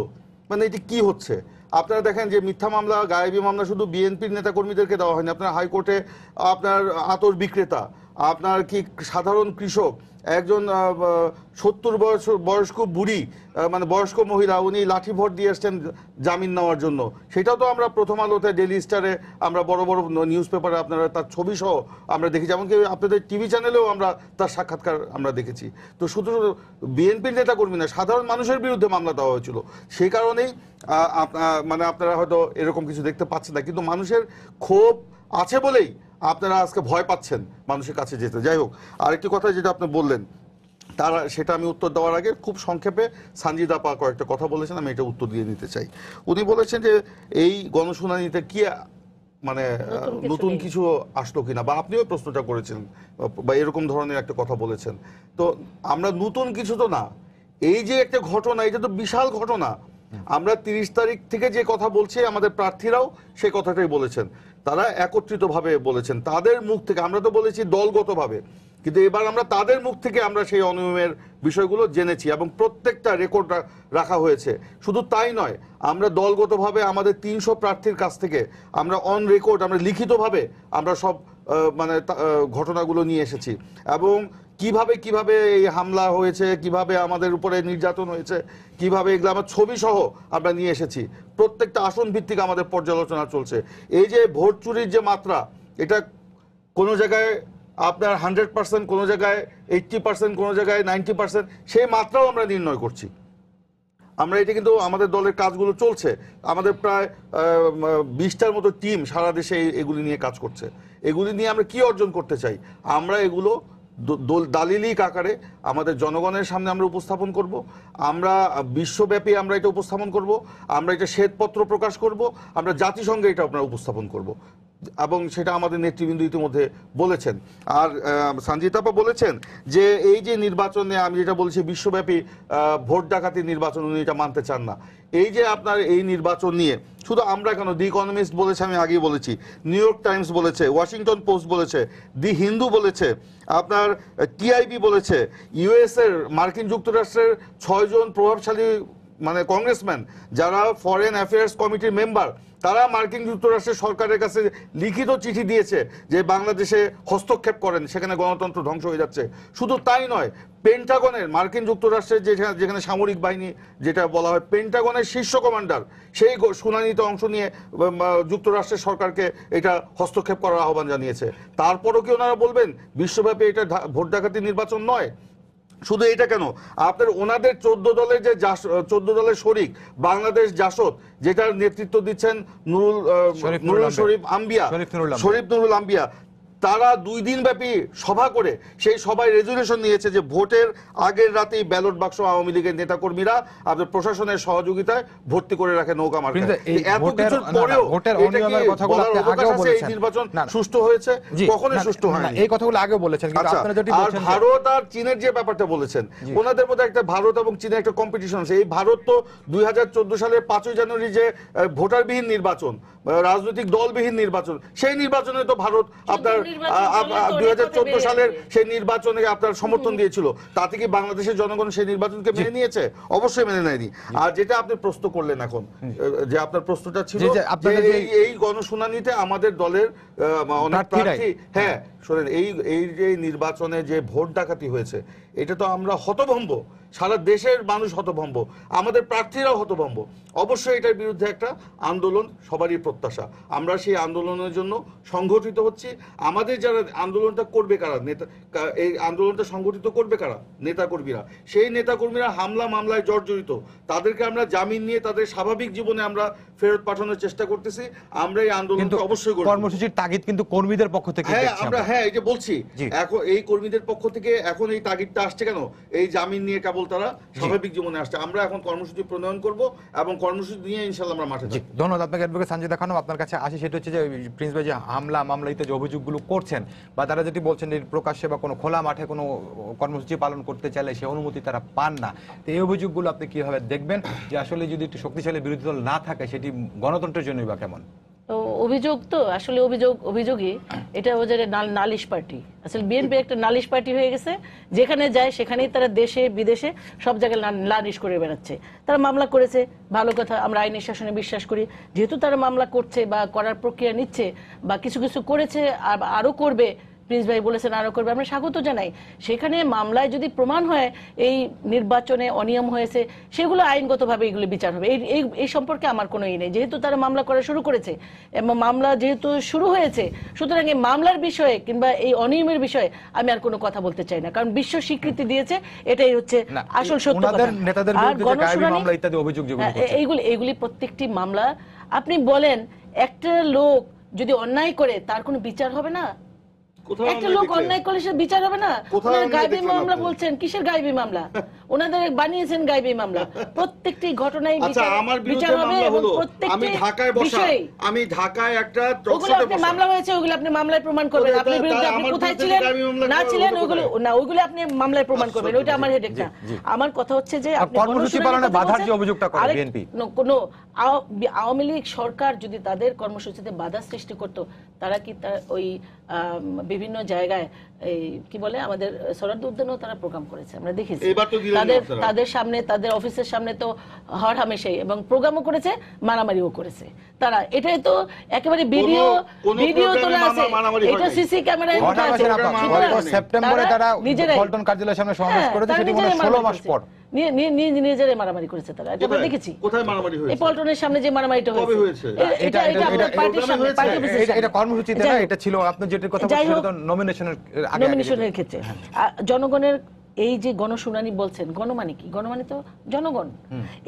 মানে এটি কি হচ্ছে। আপনারা দেখেন যে মিথ্যা মামলা, গায়েবী মামলা শুধু বিএনপির নেতাকর্মীদেরকে দেওয়া হয়নি, আপনার হাইকোর্টে আপনার আতর বিক্রেতা, আপনার কি সাধারণ কৃষক, একজন 70 বয়স্ক বুড়ি, মানে বয়স্ক মহিলা, উনি লাঠি ভোট দিয়ে এসছেন জামিন নেওয়ার জন্য। সেটাও তো আমরা প্রথম আলোতে, ডেইলি স্টারে, আমরা বড় বড় নিউজ পেপারে আপনারা তার ছবি সহ আমরা দেখেছি, এমনকি আপনাদের টিভি চ্যানেলেও আমরা তার সাক্ষাৎকার আমরা দেখেছি। তো শুধু বিএনপির নেতাকর্মী না, সাধারণ মানুষের বিরুদ্ধে মামলা দেওয়া হয়েছিল। সেই কারণেই মানে আপনারা হয়তো এরকম কিছু দেখতে পাচ্ছেন না, কিন্তু মানুষের ক্ষোভ আছে বলেই আপনারা আজকে ভয় পাচ্ছেন মানুষের কাছে যেতে। যাই হোক, আরেকটি কথা যেটা আপনি বললেন তারা, সেটা আমি উত্তর দেওয়ার আগে খুব সংক্ষেপে সানজিদ আপা কয়েকটা কথা বলেছেন, আমি এটা উত্তর দিয়ে নিতে চাই। উনি বলেছেন যে এই গণশুনানিতে কি মানে নতুন কিছু আসলো কিনা, বা আপনিও প্রশ্নটা করেছেন বা এরকম ধরনের একটা কথা বলেছেন। তো আমরা নতুন কিছু তো না, এই যে একটা ঘটনা, এটা তো বিশাল ঘটনা। আমরা 30 তারিখ থেকে যে কথা বলছি, আমাদের প্রার্থীরাও সেই কথাটাই বলেছেন, তারা একত্রিতভাবে বলেছেন তাদের মুখ থেকে। আমরা তো বলেছি দলগতভাবে, কিন্তু এবার আমরা তাদের মুখ থেকে আমরা সেই অনিয়মের বিষয়গুলো জেনেছি এবং প্রত্যেকটা রেকর্ড রাখা হয়েছে। শুধু তাই নয়, আমরা দলগতভাবে আমাদের 300 প্রার্থীর কাছ থেকে আমরা অন রেকর্ড, আমরা লিখিতভাবে আমরা সব মানে ঘটনাগুলো নিয়ে এসেছি, এবং কিভাবে কিভাবে এই হামলা হয়েছে, কিভাবে আমাদের উপরে নির্যাতন হয়েছে, কিভাবে এগুলো আমার ছবি সহ আমরা নিয়ে এসেছি। প্রত্যেকটা আসন ভিত্তিক আমাদের পর্যালোচনা চলছে। এই যে ভোট চুরির যে মাত্রা, এটা কোনো জায়গায় আপনার 100%, কোনো জায়গায় 80%, কোনো জায়গায় 90%, সেই মাত্রাও আমরা নির্ণয় করছি। আমরা এটা কিন্তু আমাদের দলের কাজগুলো চলছে, আমাদের প্রায় 20টার মতো টিম সারা দেশে এগুলি নিয়ে কাজ করছে। এগুলি নিয়ে আমরা কি অর্জন করতে চাই, আমরা এগুলো দালিলিক আকারে আমাদের জনগণের সামনে আমরা উপস্থাপন করব, আমরা বিশ্বব্যাপী আমরা এটা উপস্থাপন করব, আমরা এটা শ্বেতপত্র প্রকাশ করব, আমরা জাতিসংঘে এটা আপনারা উপস্থাপন করব, এবং সেটা আমাদের নেতৃবৃন্দ ইতিমধ্যে বলেছেন। আর সঞ্জিত আপা বলেছেন যে এই যে নির্বাচনে, আমি যেটা বলছি বিশ্বব্যাপী ভোট ডাকাতি নির্বাচন, উনি এটা মানতে চান না। এই যে আপনার এই নির্বাচন নিয়ে শুধু আমরা কেন, দি ইকোনমিস্ট বলেছে, আমি আগেই বলেছি, নিউ ইয়র্ক টাইমস বলেছে, ওয়াশিংটন পোস্ট বলেছে, দি হিন্দু বলেছে, আপনার টিআইবি বলেছে, ইউএস এর, মার্কিন যুক্তরাষ্ট্রের 6 জন প্রভাবশালী মানে কংগ্রেসম্যান যারা ফরেন অ্যাফেয়ার্স কমিটির মেম্বার, তারা মার্কিন যুক্তরাষ্ট্রের সরকারের কাছে লিখিত চিঠি দিয়েছে যে বাংলাদেশে হস্তক্ষেপ করেন, সেখানে গণতন্ত্র ধ্বংস হয়ে যাচ্ছে। শুধু তাই নয়, পেন্টাগনের, মার্কিন যুক্তরাষ্ট্রের যেখানে সামরিক বাহিনী যেটা বলা হয়, পেন্টাগনের শীর্ষ কমান্ডার সেই শুনানিতে অংশ নিয়ে যুক্তরাষ্ট্রের সরকারকে এটা হস্তক্ষেপ করার আহ্বান জানিয়েছে। তারপরও কি ওনারা বলবেন বিশ্বব্যাপী এটা ভোট ডাকাতি নির্বাচন নয়? শুধু এটা কেন, আপনার ওনাদের 14 দলের যে 14 দলের শরিক বাংলাদেশ জাসদ, যেটার নেতৃত্ব দিচ্ছেন শরীফ নুরুল আম্বিয়া, তারা 2 দিন ব্যাপী সভা করে সেই সভায় রেজুলেশন নিয়েছে যে ভোটের আগের রাতেই ব্যালট বাক্স আওয়ামী লীগের নেতাকর্মীরা আপনার প্রশাসনের সহযোগিতায় ভর্তি করে রাখে নৌকা মার্কায়। এত কিছুর পরেও নির্বাচন সুষ্ঠু হয়েছে? কখনোই সুষ্ঠু হয়নি। এই কথাগুলো আগেও বলেছেন, কিন্তু আপনারা যেটি বলছেন ভারত আর চীনের যে ব্যাপারটা বলেছেন, ওনাদের মধ্যে একটা ভারত এবং চীনের একটা কম্পিটিশন আছে। এই ভারত তো 2014 সালের 5ই জানুয়ারি যে ভোটারবিহীন নির্বাচন, রাজনৈতিক দলবিহীন নির্বাচন, সেই নির্বাচনে তো ভারত আপনার নির্বাচন 2014 সালের সেই নির্বাচনে আপনার সমর্থন দিয়েছিল, তাতে কি বাংলাদেশের জনগণ সেই নির্বাচনকে মেনে নিয়েছে? অবশ্যই মেনে নেয়নি। আর যেটা আপনি প্রশ্ন করলেন এখন, যে আপনার প্রশ্নটা ছিল যে এই গণশুনানিতে আমাদের দলের অনেক প্রার্থী, হ্যাঁ শোনেন, এই যে নির্বাচনে যে ভোট ডাকাতি হয়েছে, এটা তো আমরা হতভম্ব, সারা দেশের মানুষ হতভম্ব, আমাদের প্রার্থীরাও হতভম্ব। অবশ্যই এটার বিরুদ্ধে একটা আন্দোলন সবারই প্রত্যাশা। আমরা সেই আন্দোলনের জন্য সংগঠিত হচ্ছি। আমাদের যারা আন্দোলনটা করবে কারা, এই আন্দোলনটা সংগঠিত করবে কারা? নেতাকর্মীরা। সেই নেতাকর্মীরা হামলা মামলায় জর্জরিত, তাদেরকে আমরা জামিন নিয়ে তাদের স্বাভাবিক জীবনে আমরা ফেরত পাঠানোর চেষ্টা করতেছি। আমরা এই আন্দোলনটা অবশ্যই করব। কর্মসূচির তাগিদ কিন্তু কর্মীদের পক্ষ থেকে হ্যাঁ আমরা, হ্যাঁ এই যে বলছি, এখন এই কর্মীদের পক্ষ থেকে এখন এই তাগিদটা আসছে কেন? এই জামিন নিয়ে কেবল তারা স্বাভাবিক জীবনে আসছে। আমরা এখন কর্মসূচি প্রণয়ন করব এবং কর্মসূচি নিয়ে ইনশাআল্লাহ আমরা মাঠে যাব। ধন্যবাদ আপনাকে অ্যাডভোকেট সঞ্জিদা খানম। আপনার কাছে আসি, সেটা হচ্ছে যে প্রিন্স ভাই যে হামলা মামলা ইত্যাদি অভিযোগগুলো করছেন, বা তারা যেটি বলছেন প্রকাশ্যে বা কোনো খোলা মাঠে কোনো কর্মসূচি পালন করতে চাইলে সে অনুমতি তারা পান না, তো এই অভিযোগগুলো আপনি কিভাবে দেখবেন? যে আসলে যদি একটু শক্তিশালী বিরোধী দল না থাকে, সেটি গণতন্ত্রের জন্যই বা কেমন? তো অভিযোগ তো আসলে অভিযোগই এটা ওদের নালিশ পার্টি। আসলে বিএনপি একটা নালিশ পার্টি হয়ে গেছে, যেখানে যায় সেখানেই তারা দেশে বিদেশে সব জায়গায় নালিশ করে বেড়াচ্ছে। তারা মামলা করেছে, ভালো কথা, আমরা আইনের শাসনে বিশ্বাস করি। যেহেতু তারা মামলা করছে বা করার প্রক্রিয়া নিচ্ছে বা কিছু কিছু করেছে, আরও করবে, প্রিন্স ভাই বলেছেন আরো করবে, আমরা স্বাগত জানাই। সেখানে মামলায় যদি প্রমাণ হয় এই নির্বাচনে অনিয়ম হয়েছে, সেগুলো আইনগতভাবে এগুলো বিচার হবে। এই সম্পর্কে আমার কোনো নেই, যেহেতু তারা মামলা করা শুরু করেছে এবং মামলা যেহেতু শুরু হয়েছে, সুতরাং এই মামলার বিষয়ে কিংবা এই অনিয়মের বিষয়ে আমি আর কোনো কথা বলতে চাই না, কারণ বিশ্ব স্বীকৃতি দিয়েছে, এটাই হচ্ছে আসল সত্য কথা। আর গণশুনানি এইগুলি প্রত্যেকটি মামলা, আপনি বলেন একটা লোক যদি অন্যায় করে তার কোনো বিচার হবে না? একটা লোক অন্যায় করলে সে বিচার হবে না? গায়েবী মামলা বলছেন, কিসের গায়েবী মামলা? ওনাদের বানিয়েছেন গায়েবী মামলা। প্রত্যেকটি ঘটনায় বিচার হবে এবং প্রত্যেকটি বিষয়ে। আমি ঢাকায় একটা ওগুলো আপনি মামলা হয়েছে, ওগুলো আপনি মামলায় প্রমাণ করবেন। আপনার বিরুদ্ধে আপনি কোথায় ছিলেন না ছিলেন ওইগুলো আপনি মামলায় প্রমাণ করবেন, ওইটা আমার হেডেক না। আমার কথা হচ্ছে যে আপনি কর্মসূচি পালনে বাধার যে অভিযোগটা করে বিএনপি, কোন আওয়ামী লীগ সরকার যদি তাদের কর্মসূচিতে বাধা সৃষ্টি করত, তারা কি ওই বিভিন্ন জায়গায় এই কি বলে আমাদের সরার্দি উদ্যানেও তারা প্রোগ্রাম করেছে, আমরা দেখেছি। তাদের সামনে, তাদের অফিসের সামনে তো হর হামেশাই, এবং প্রোগ্রামও করেছে, মারামারিও করেছে তারা। এটাই তো একেবারে ভিডিও তোলা আছে, এটা সিসি ক্যামেরায় ওঠা আছে। সেপ্টেম্বরে তারা পল্টন কার্যালয়ের সামনে সমাবেশ করেছে, সেটি মনে 16 মাস পর নিজেরাই মারামারি করেছে তারা। এটা আমরা দেখেছি। কোথায় মারামারি হয়েছে? এই পল্টনের সামনে যে মারামারিটা হয়েছে, এটা কর্মসূচিতে না, এটা ছিল আপনি যেটার কথা বলছেন নমিনেশনের ক্ষেত্রে। জনগণের এই যে গণশুনানি বলছেন, গণ মানে কি? গণ মানে তো জনগণ।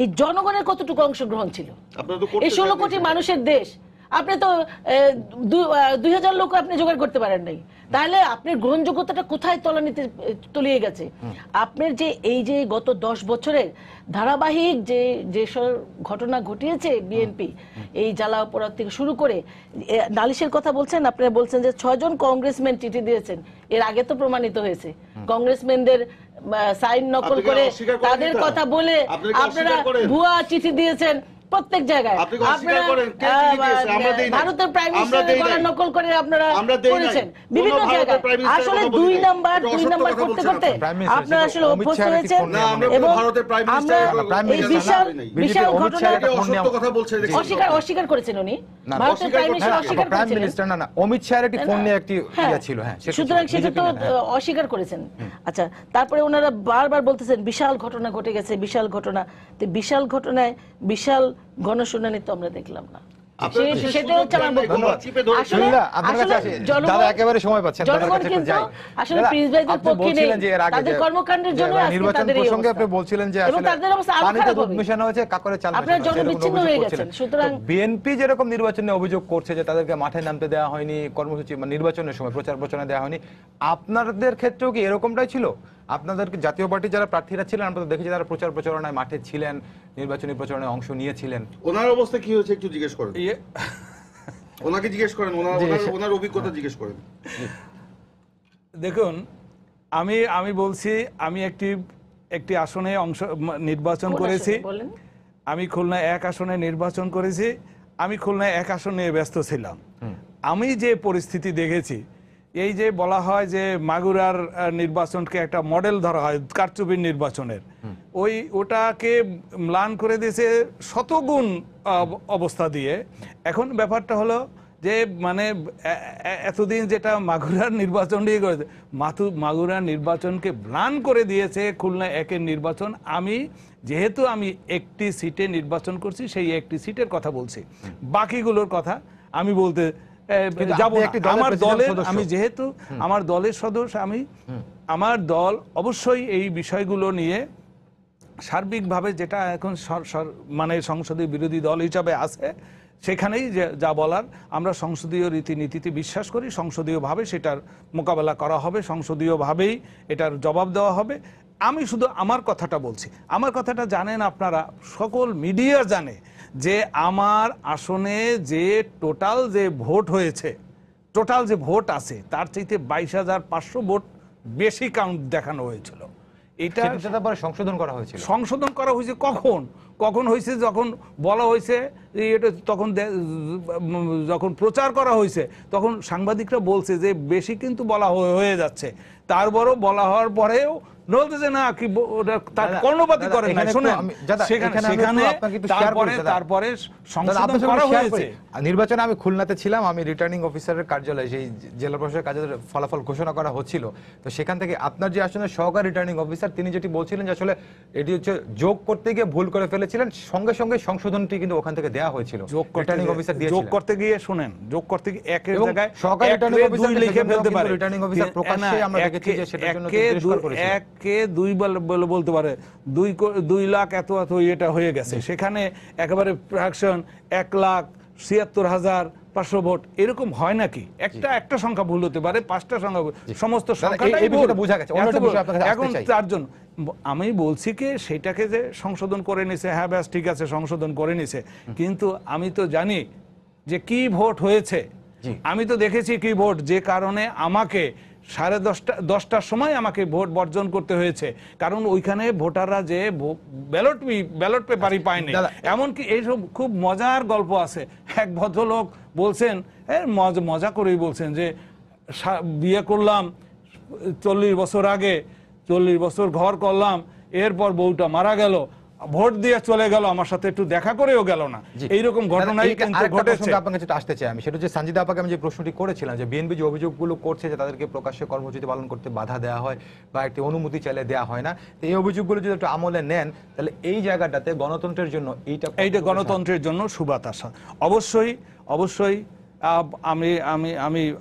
এই জনগণের কতটুকু অংশগ্রহণ ছিল? এই 16 কোটি মানুষের দেশ, আপনি তো 2000 লোক আপনি জোগাড় করতে পারেন নাই, তাহলে আপনার গ্রহণযোগ্যতাটা কোথায় তলিয়ে গেছে? আপনার যে এই যে গত 10 বছরের ধারাবাহিক যেসব ঘটনা ঘটিয়েছে বিএনপি, এই জ্বালা অপরাধ থেকে শুরু করে নালিশের কথা বলছেন, আপনারা বলছেন যে 6 জন কংগ্রেসম্যান চিঠি দিয়েছেন। এর আগে তো প্রমাণিত হয়েছে, কংগ্রেসম্যানদের সাইন নকল করে তাদের কথা বলে আপনারা ভুয়া চিঠি দিয়েছেন প্রত্যেক জায়গায়। ভারতের প্রাইম মিনিস্টারের নকল করে আপনারা করেছেন বিভিন্ন জায়গায়। আসলে দুই নাম্বার করতে করতে আপনারা আসলে অভ্যস্ত হয়েছেন, এবং আমরা এই বিশাল ঘটনা অস্বীকার করেছেন উনি। ভারতের প্রাইম মিনিস্টার অস্বীকার করেছেন না, অমিত শাহের একটি ফোন নিয়ে একটি ছিল, হ্যাঁ, সুতরাং সেটা তো অস্বীকার করেছেন। আচ্ছা, তারপরে ওনারা বারবার বলতেছেন বিশাল ঘটনা ঘটে গেছে, বিশাল ঘটনা। তো বিশাল ঘটনায় বিশাল গণশুনানি তো আমরা দেখলাম না। সেটা হচ্ছে আমার বক্তব্য। একেবারে সময় পাচ্ছেন, আসলে প্রিন্স ভাইদের পক্ষে নেই, তাদের কর্মকাণ্ডের জন্য নির্বাচন প্রসঙ্গে আপনি বলছিলেন যে আসলে তাদের অবস্থা আরো খারাপ হবে, মিশানো হয়েছে, কাকরে চাল আপনারা জনবিচ্ছিন্ন হয়ে গেছেন। সুতরাং বিএনপি যেরকম নির্বাচনে অভিযোগ করছে যে তাদেরকে মাঠে নামতে দেওয়া হয়নি, কর্মসূচি নির্বাচনের সময় প্রচার প্রচারণা দেওয়া হয়নি, আপনাদের ক্ষেত্রেও কি এরকমটাই ছিল? আপনাদেরকে জাতীয় পার্টির যারা প্রার্থীরা ছিলেন, আমরা তো দেখেছি তারা প্রচার প্রচারণায় মাঠে ছিলেন, নির্বাচনী প্রচারণায় অংশ নিয়েছিলেন। ওনার অবস্থা কি হয়েছে একটু জিজ্ঞেস করেন, ওনাকে জিজ্ঞেস করেন, ওনার অভিজ্ঞতা জিজ্ঞেস করেন। দেখুন, আমি বলছি, আমি একটি আসনে নির্বাচন করেছি। আমি খুলনা 1 আসনে নির্বাচন করেছি। আমি খুলনা 1 আসন নিয়ে ব্যস্ত ছিলাম। আমি যে পরিস্থিতি দেখেছি, এই যে বলা হয় যে মাগুরার নির্বাচনকে একটা মডেল ধরা হয় কারচুপির নির্বাচনের, ওটাকে ম্লান করে দিয়েছে শতগুণ অবস্থা দিয়ে। এখন ব্যাপারটা হলো যে মানে এতদিন যেটা মাগুরার নির্বাচন দিয়ে করেছে, মাগুরার নির্বাচনকে ম্লান করে দিয়েছে খুলনা একের নির্বাচন। যেহেতু আমি একটি সিটে নির্বাচন করছি, সেই একটি সিটের কথা বলছি, বাকিগুলোর কথা আমি বলতে যাব না। আমার দলের, আমি যেহেতু আমার দলের সদস্য, আমার দল অবশ্যই এই বিষয়গুলো নিয়ে সার্বিকভাবে যেটা এখন মানে সংসদীয় বিরোধী দল হিসাবে আছে সেখানেই যা বলার, আমরা সংসদীয় রীতিনীতিতে বিশ্বাস করি, সংসদীয়ভাবে সেটার মোকাবেলা করা হবে, সংসদীয়ভাবেই এটার জবাব দেওয়া হবে। আমি শুধু আমার কথাটা বলছি, আমার কথাটা জানেন আপনারা, সকল মিডিয়া জানে যে আমার আসনে যে টোটাল যে ভোট হয়েছে, টোটাল যে ভোট আছে তার চাইতে 22,500 ভোট বেশি কাউন্ট দেখানো হয়েছিল। এটা সংশোধন করা হয়েছিল। সংশোধন করা হয়েছে কখন হয়েছে? যখন বলা হয়েছে এটা, তখন যখন প্রচার করা হয়েছে তখন সাংবাদিকরা বলছে যে বেশি কিন্তু বলা হয়ে যাচ্ছে। তারপরও বলা হওয়ার পরেও বলতেছে না কি তার কর্ণপাতই করেন না। শুনেন, সেখানে তারপরে সংশোধন করা হয়েছে। নির্বাচনে আমি খুলনাতে ছিলাম, আমি রিটার্নিং অফিসারের কার্যালয়ে সেই জেলা প্রশাসকের কাজের ফলাফল ঘোষণা করা হচ্ছিল। তো সেখান থেকে আপনার যে আসলে সহকারী রিটার্নিং অফিসার, তিনি যেটি বলছিলেন যে আসলে এটি হচ্ছে যোগ করতে গিয়ে ভুল করে ফেলেছিলেন, সঙ্গে সঙ্গে সংশোধনটি কিন্তু ওখান থেকে দেওয়া হয়েছিল। রিটার্নিং অফিসার দিয়েছিলেন। যোগ করতে গিয়ে শুনেন, যোগ করতে গিয়ে একের জায়গায় সহকারী রিটার্নিং অফিসার লিখে ফেলতে পারে। রিটার্নিং অফিসার প্রকাশ্যে আমরা দেখেছি যে সেটার জন্য তিরস্কার করেছে। কে 2 বলতে পারে 2 লাখ এত এটা হয়ে গেছে, সেখানে একেবারে ফ্র্যাকশন 1,76,500 ভোট এরকম হয় নাকি? একটা সংখ্যা ভুল হতে পারে, 5টা সংখ্যা, সমস্ত সংখ্যাটাই বোঝা গেছে। এখন তার জন্য আমি বলছি কি সেটাকে যে সংশোধন করে নিছে, হ্যাঁ ব্যাস ঠিক আছে সংশোধন করে নিছে, কিন্তু আমি তো জানি যে কি ভোট হয়েছে, আমি তো দেখেছি কি ভোট, যে কারণে আমাকে 10:30টার সময় আমাকে ভোট বর্জন করতে হয়েছে, কারণ ওইখানে ভোটাররা যে ব্যালট পেপারই পায়নি। এমনকি এইসব খুব মজার গল্প আছে। এক ভদ্রলোক বলছেন, মজা করেই বলছেন যে বিয়ে করলাম 40 বছর আগে, 40 বছর ঘর করলাম, এরপর বউটা মারা গেল, ভোট দিয়ে চলে গেল, আমার সাথে একটু দেখা করেও গেল না। এইরকম ঘটনাই কিন্তু ঘটেছে। আপনার কাছে আসতে চাই আমি, সেটা হচ্ছে সানজিদা আপাকে আমি যে প্রশ্নটি করেছিলাম যে বিএনপি যে অভিযোগগুলো করছে যে তাদেরকে প্রকাশ্যে কর্মসূচি পালন করতে বাধা দেওয়া হয় বা একটি অনুমতি চাইলে দেওয়া হয় না, তো এই অভিযোগগুলো যদি একটু আমলে নেন তাহলে এই জায়গাটাতে গণতন্ত্রের জন্য এইটা গণতন্ত্রের জন্য সুবাতাসা। অবশ্যই আমি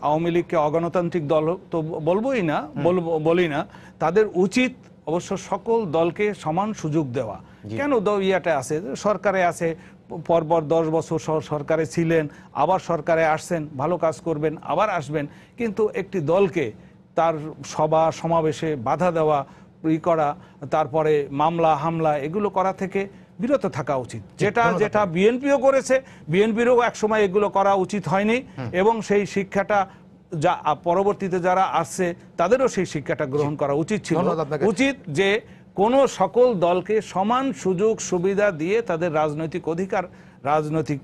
আওয়ামী লীগকে অগণতান্ত্রিক দল তো বলি না, তাদের উচিত অবশ্য সকল দলকে সমান সুযোগ দেওয়া। কেন ইয়াটা আছে, সরকারে আছে, পরপর 10 বছর সরকারে ছিলেন, আবার সরকারে আসছেন, ভালো কাজ করবেন, আবার আসবেন, কিন্তু একটি দলকে তার সভা সমাবেশে বাধা দেওয়া, করা, তারপরে মামলা হামলা এগুলো করা থেকে বিরত থাকা উচিত। যেটা বিএনপিও করেছে, বিএনপিরও একসময় এগুলো করা উচিত হয়নি, এবং সেই শিক্ষাটা যা পরবর্তীতে যারা আসছে তাদেরও সেই শিক্ষাটা গ্রহণ করা উচিত ছিল। উচিত যে কোন সকল দলকে সমান সুযোগ সুবিধা দিয়ে তাদের রাজনৈতিক অধিকার, রাজনৈতিক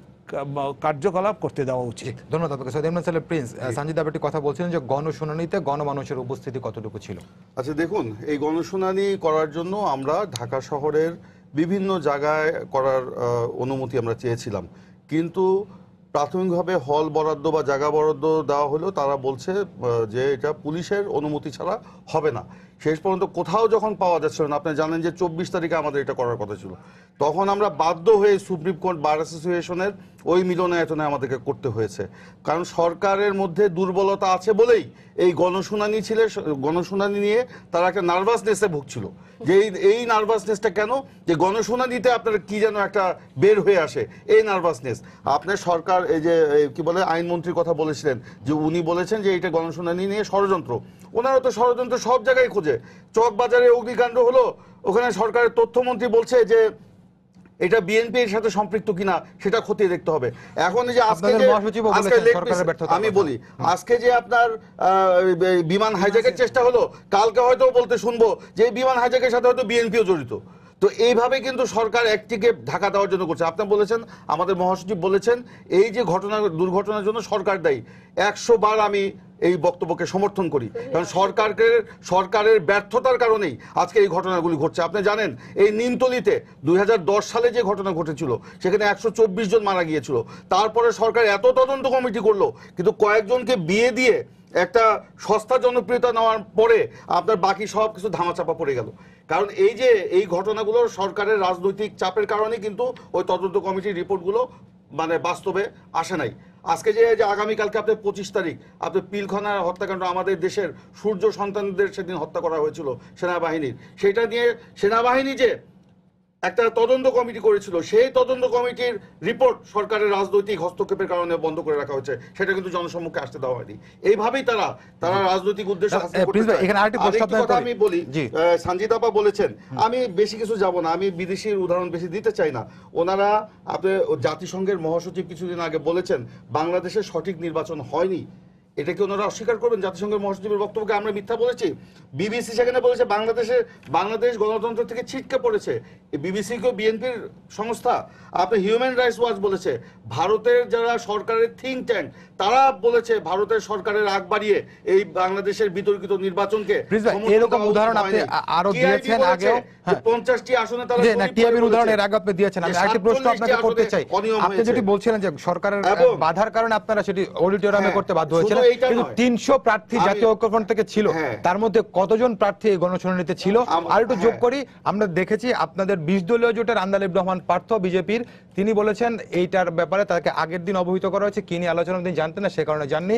কার্যকলাপ করতে দেওয়া উচিত। ধন্যবাদ আপনাকে। সৈয়দ ইমরান সাহেব প্রিন্স, সানজিদা আপনি কথা বলছিলেন যে গণশুনানিতে গণমানুষের উপস্থিতি কতটুকু ছিল? আচ্ছা দেখুন, এই গণশুনানি করার জন্য আমরা ঢাকা শহরের বিভিন্ন জায়গায় করার অনুমতি আমরা চেয়েছিলাম, কিন্তু প্রাথমিকভাবে হল বরাদ্দ বা জায়গা বরাদ্দ দেওয়া হলেও তারা বলছে যে এটা পুলিশের অনুমতি ছাড়া হবে না। শেষ পর্যন্ত কোথাও যখন পাওয়া যাচ্ছিল না, আপনি জানেন যে 24 তারিখে আমাদের এটা করার কথা ছিল, তখন আমরা বাধ্য হয়ে সুপ্রিম কোর্ট বার অ্যাসোসিয়েশনের ওই মিলনায়তনে আমাদেরকে করতে হয়েছে, কারণ সরকারের মধ্যে দুর্বলতা আছে বলেই এই গণশুনানি নিয়ে তারা একটা নার্ভাসনেসে ভুগছিল। যে এই নার্ভাসনেসটা কেন, যে গণশুনানিতে আপনার কি যেন একটা বের হয়ে আসে, এই নার্ভাসনেস। আপনার সরকার এই যে কি বলে আইনমন্ত্রীর কথা বলেছিলেন, যে উনি বলেছেন যে এটা গণশুনানি নিয়ে ষড়যন্ত্র। ওনারা তো ষড়যন্ত্র সব জায়গায় খোঁজে। চকবাজারে অগ্নিকাণ্ড হলো, ওখানে সরকারের তথ্যমন্ত্রী বলছে যে এটা বিএনপির সাথে সম্পৃক্ত কিনা সেটা খতিয়ে দেখতে হবে। এখন যে আমি বলি, আজকে যে আপনার বিমান হাইজ্যাকের চেষ্টা হলো, কালকে হয়তো বলতে শুনবো যে বিমান হাইজ্যাকের সাথে হয়তো বিএনপিও জড়িত। তো তো এইভাবে কিন্তু সরকার একটিকে ঢাকা দেওয়ার জন্য করছে। আপনি বলেছেন, আমাদের মহাসচিব বলেছেন, এই যে দুর্ঘটনার জন্য সরকার দায়ী। 100 বার আমি এই বক্তব্যকে সমর্থন করি, কারণ সরকারের ব্যর্থতার কারণেই আজকে এই ঘটনাগুলি ঘটছে। আপনি জানেন এই নিমতলিতে 2010 সালে যে ঘটনা ঘটেছিল সেখানে 124 জন মারা গিয়েছিল। তারপরে সরকার এত তদন্ত কমিটি করলো, কিন্তু কয়েকজনকে বিয়ে দিয়ে একটা সস্তা জনপ্রিয়তা নেওয়ার পরে আপনার বাকি সব কিছু ধামাচাপা পড়ে গেল। কারণ এই যে এই ঘটনাগুলো সরকারের রাজনৈতিক চাপের কারণে কিন্তু ওই তদন্ত কমিটির রিপোর্টগুলো মানে বাস্তবে আসে নাই। আজকে যে আগামীকালকে আপনার 25 তারিখ আপনার পিলখানার হত্যাকাণ্ড, আমাদের দেশের সূর্য সন্তানদের সেদিন হত্যা করা হয়েছিল সেনাবাহিনীর, সেটা নিয়ে সেনাবাহিনী যে একটা তদন্ত কমিটি করেছিল, সেই তদন্ত কমিটির রিপোর্ট সরকারের রাজনৈতিক হস্তক্ষেপের কারণে বন্ধ করে রাখা হয়েছে, সেটা কিন্তু জনসম্মুখে আসতে দেওয়া হয়নি। এইভাবেই তারা রাজনৈতিক উদ্দেশ্য হাসিল করতে চায়। এখানে আরেকটি প্রশ্ন আরেকটি কথা আমি বলি, জি। সঞ্জিত আপা বলেছেন, আমি বেশি কিছু যাব না, আমি বিদেশির উদাহরণ বেশি দিতে চাই না। ওনারা আপনার জাতিসংঘের মহাসচিব কিছুদিন আগে বলেছেন বাংলাদেশে সঠিক নির্বাচন হয়নি। এটা কি ওনারা অস্বীকার করবেন? জাতিসংঘের মহাসচিবের বক্তব্যকে আমরা মিথ্যা বলেছি? বিবিসি সেখানে বলেছে বাংলাদেশ গণতন্ত্র থেকে ছিটকে পড়েছে। বিবিসি কেও বিএনপির সংস্থা। আপনি হিউম্যান রাইটস ওয়াচ বলেছে, ভারতের যারা সরকারের থিঙ্ক ট্যাঙ্ক তারা বলেছে ভারতের সরকারের আগ বাড়িয়ে এই বাংলাদেশের বিতর্কিত নির্বাচনকে এরকম উদাহরণ আপনি আরো দিয়েছেন আগেও। 50টি আসনে তারা টিআইবির উদাহরণ এর আগে আপনি দিয়েছেন। আমি আরেকটি প্রশ্ন আপনাকে করতে চাই। আপনি যেটি বলছিলেন যে সরকারের বাধার কারণে আপনারা সেটি অডিটোরিয়ামে করতে বাধ্য হয়েছিলেন, কিন্তু 300 প্রার্থী জাতীয় ঐক্যফ্রন্ট থেকে ছিল, তার মধ্যে কতজন প্রার্থী এই গণশুনানিতে ছিল? আর একটু যোগ করি, আমরা দেখেছি আপনাদের 20 দলীয় জোটের আন্দালিব রহমান পার্থ বিজেপির, তিনি বলেছেন এইটার ব্যাপারে তাকে আগের দিন অবহিত করা হয়েছে, কি নিয়ে আলোচনা তিনি জানতেন না, সে কারণে জাননি।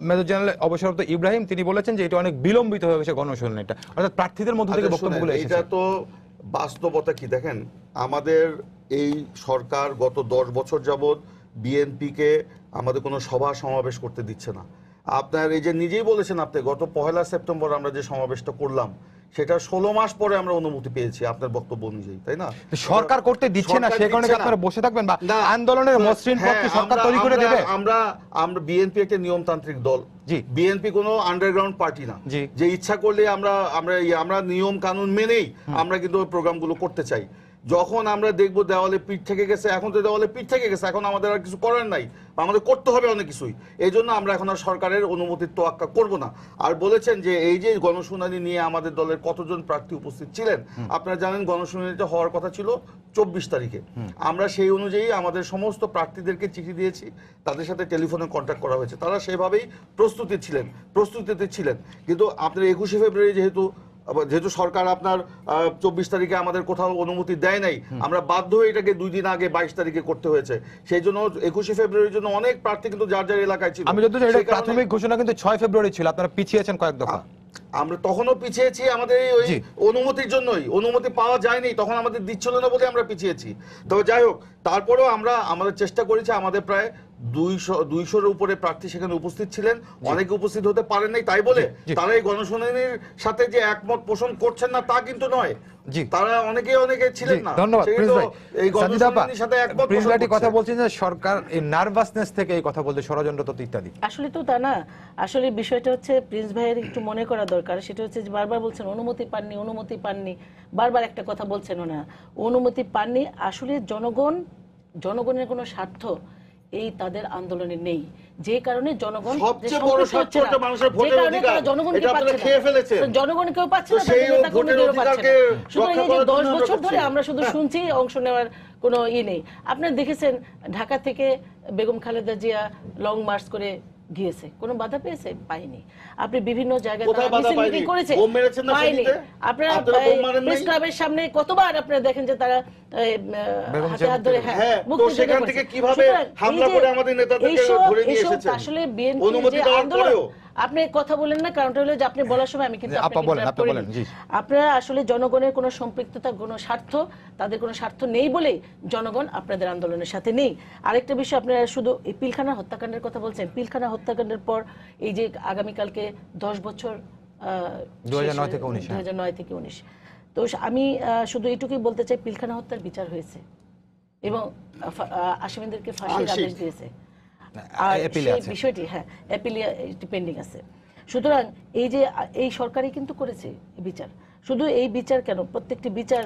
মেজর জেনারেল অবসরপ্রাপ্ত ইব্রাহিম তিনি বলেছেন যে এটা অনেক বিলম্বিত হয়ে গেছে গণশুনানিটা, অর্থাৎ প্রার্থীদের মধ্য থেকে বক্তব্যগুলো এসেছে। এটা তো বাস্তবতা কি দেখেন, আমাদের এই সরকার গত 10 বছর যাবত বিএনপিকে আমাদের কোনো সভা সমাবেশ করতে দিচ্ছে না। আপনার এই যে নিজেই বলেছেন, আপনি গত 1 সেপ্টেম্বর আমরা যে সমাবেশটা করলাম সেটা 16 মাস পরে আমরা অনুমতি পেয়েছি আপনার বক্তব্য অনুযায়ী, তাই না? সরকার করতে দিচ্ছে না, সে কারণে আপনারা বসে থাকবেন বা আন্দোলনের মসৃণ পথ কি সরকার তৈরি করে দেবে? আমরা বিএনপি একটা নিয়মতান্ত্রিক দল। বিএনপি কোনো আন্ডারগ্রাউন্ড পার্টি না যে ইচ্ছা করলে আমরা নিয়ম কানুন মেনেই আমরা কিন্তু ওই প্রোগ্রামগুলো করতে চাই। যখন আমরা দেখবো দেওয়ালে পিঠ থেকে গেছে, এখন তো দেওয়ালে পিঠ থেকে গেছে, এখন আমাদের আর কিছু করার নাই, আমাদের করতে হবে অনেক কিছুই। এই জন্য আমরা এখন আর সরকারের অনুমতির তোয়াক্কা করব না। আর বলেছেন যে এই যে গণশুনানি নিয়ে আমাদের দলের কতজন প্রার্থী উপস্থিত ছিলেন, আপনারা জানেন গণশুনানিটা হওয়ার কথা ছিল 24 তারিখে। আমরা সেই অনুযায়ী আমাদের সমস্ত প্রার্থীদেরকে চিঠি দিয়েছি, তাদের সাথে টেলিফোনে কন্ট্যাক্ট করা হয়েছে, তারা সেভাবেই প্রস্তুতিতে ছিলেন। কিন্তু আপনার 21 ফেব্রুয়ারি যেহেতু সরকার আপনার 24 তারিখে আমাদের কোথাও অনুমতি দেয় নাই, আমরা বাধ্য হয়ে এটাকে 2 দিন আগে 22 তারিখে করতে হয়েছে। সেই জন্য 21 ফেব্রুয়ারির জন্য অনেক প্রার্থী কিন্তু যার যার এলাকায় ছিল। আমি যদি এটা প্রাথমিক ঘোষণা কিন্তু 6 ফেব্রুয়ারি ছিল, আপনারা পিছিয়েছেন কয়েক দফা। আমরা তখনও পিছিয়েছি আমাদের ওই অনুমতির জন্যই, অনুমতি পাওয়া যায়নি তখন আমাদের দিচ্ছিল না বলে আমরা পিছিয়েছি। তবে যাই হোক, তারপরেও আমরা আমাদের চেষ্টা করেছি। আমাদের প্রায় 200-র উপরে প্রার্থী সেখানে উপস্থিত ছিলেন, অনেকে উপস্থিত হতে পারেন নাই তাই বলে তারা এই গণশুনানির সাথে যে একমত পোষণ করছেন না তা কিন্তু নয়, তারা অনেকে ছিলেন না। ধন্যবাদ প্রিন্স ভাই। এই গণশুনানির সাথে একমত প্রিন্স ভাই কথা বলছেন যে সরকার এই নার্ভাসনেস থেকে এই কথা বলতে, ষড়যন্ত্র তত্ত্ব ইত্যাদি। আসলে তো তা না, আসলে বিষয়টা হচ্ছে প্রিন্স ভাইয়ের একটু মনে করা দরকার। সেটা হচ্ছে যে বারবার বলছেন অনুমতি পাননি, বারবার একটা কথা বলছেন না, অনুমতি পাননি। আসলে জনগণের কোনো স্বার্থ এই তাদের আন্দোলনে নেই, যে কারণে জনগণ জনগণকেও পাচ্ছে না, 10 বছর ধরে আমরা শুধু শুনছি, অংশ নেওয়ার কোনো নেই। আপনারা দেখেছেন ঢাকা থেকে বেগম খালেদা জিয়া লং মার্চ করে গিয়েছে, কোনো বাধা পেয়েছে? পাইনি। আপনি বিভিন্ন জায়গায় মিটিং করেছে, পাইনি। আপনারা প্রেস ক্লাবের সামনে কতবার আপনারা দেখেন যে তারা হাত ধরে আসলে বিএনপির আন্দোলন। আপনি কথা বলেন না, কারণটা হলো যে আপনি বলার সময় আমি কিন্তু আপনারা আসলে জনগণের কোনো সম্পৃক্ততা, কোনো স্বার্থ, তাদের কোনো স্বার্থ নেই বলেই জনগণ আপনাদের আন্দোলনের সাথে নেই। আরেকটা বিষয়, আপনারা শুধু এই পিলখানা হত্যাকাণ্ডের কথা বলছেন। পিলখানা হত্যাকাণ্ডের পর এই যে আগামীকালকে 10 বছর 2009 থেকে 19, তো আমি শুধু এইটুকুই বলতে চাই, পিলখানা হত্যার বিচার হয়েছে এবং আসামিদেরকে ফাঁসির আদেশ দিয়েছে। আর বিষয়টি অ্যাপিলিটি পেন্ডিং আছে। সুতরাং এই যে এই সরকারই কিন্তু করেছে বিচার। শুধু এই বিচার কেন, প্রত্যেকটি বিচার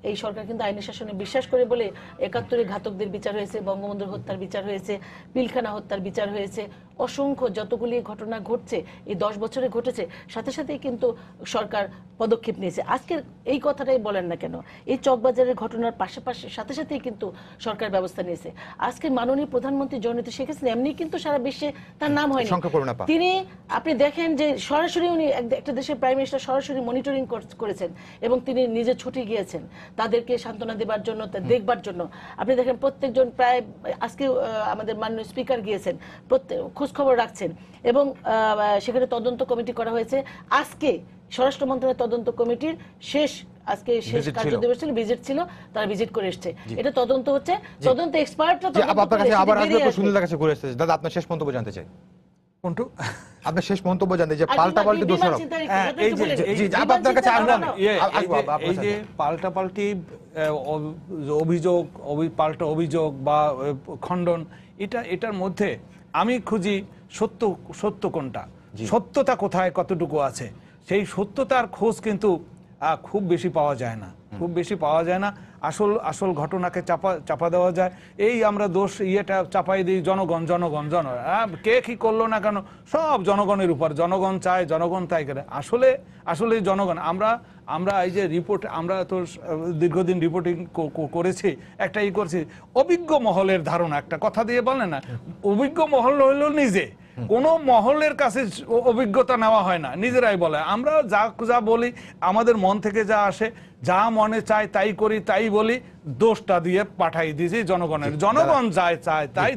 এই সরকার কিন্তু আইনের শাসনে বিশ্বাস করে বলে ৭১ ঘাতকদের বিচার হয়েছে, বঙ্গবন্ধুর হত্যার বিচার হয়েছে, পিলখানা হত্যার বিচার হয়েছে, অসংখ্য যতগুলি ঘটনা ঘটছে এই 10 বছরে ঘটেছে, সাথে সাথেই কিন্তু সরকার পদক্ষেপ নিয়েছে। আজকের এই কথাটাই বলেন না কেন, এই চকবাজারের ঘটনার পাশাপাশি সাথে সাথেই কিন্তু সরকার ব্যবস্থা নিয়েছে। আজকে মাননীয় প্রধানমন্ত্রী জননেত্রী শেখ হাসিনা এমনি কিন্তু সারা বিশ্বে তার নাম হয়নি, তিনি আপনি দেখেন যে সরাসরি উনি একটা দেশের প্রাইম মিনিস্টার সরাসরি মনিটরিং করেছেন এবং তিনি নিজে ছুটে গিয়েছেন তাদেরকে সান্ত্বনা দেবার জন্য, দেখবার জন্য। আপনি দেখেন প্রত্যেকজন প্রায় আজকে আমাদের মাননীয় স্পিকার গিয়েছেন, প্রত্যেক খোঁজখবর রাখছেন এবং সেখানে তদন্ত কমিটি করা হয়েছে। আজকে স্বরাষ্ট্র মন্ত্রণালয়ের তদন্ত কমিটির শেষ কার্যদিবস ছিল, ভিজিট ছিল, তারা ভিজিট করে এসেছে। এটা তদন্ত হচ্ছে, তদন্ত এক্সপার্টরা আপনার কাছে আবার আসবে, সুনীলদার কাছে ঘুরে এসেছে। দাদা আপনার শেষ মন্তব্য জানতে চাই। কোনটু আপনার শেষ মন্তব্য জানতে যে পাল্টাপাল্টি দোষারোপ, এই যে আপনার কাছে আসবেন, এই যে পাল্টাপাল্টি অভিযোগ, পাল্টা অভিযোগ বা খণ্ডন, এটার মধ্যে আমি খুঁজি সত্য কোনটা, সত্যতা কোথায়, কতটুকু আছে। সেই সত্যতার খোঁজ কিন্তু খুব বেশি পাওয়া যায় না, খুব বেশি পাওয়া যায় না। আসল ঘটনাকে চাপা দেওয়া যায়, এই আমরা দোষ ইয়েটা চাপাই দিই জনগণ, কে কি করলো না কেন সব জনগণের উপর, জনগণ চায়, জনগণ তাই করে। আসলে জনগণ, আমরা এই যে রিপোর্ট, আমরা তো দীর্ঘদিন রিপোর্টিং করেছি, একটা করছি, অভিজ্ঞ মহলের ধারণা, একটা কথা দিয়ে বলে না, অভিজ্ঞ মহল হইল নিজে, কোন মহলের কাছে অভিজ্ঞতা নেওয়া হয় না, নিজেরাই বলে। আমরা যা বলি আমাদের মন থেকে যা আসে, যা মনে চায় তাই করি, তাই বলি, দোষটা দিয়ে পাঠাই দিয়েছি জনগণের, জনগণ যায় চায় তাই।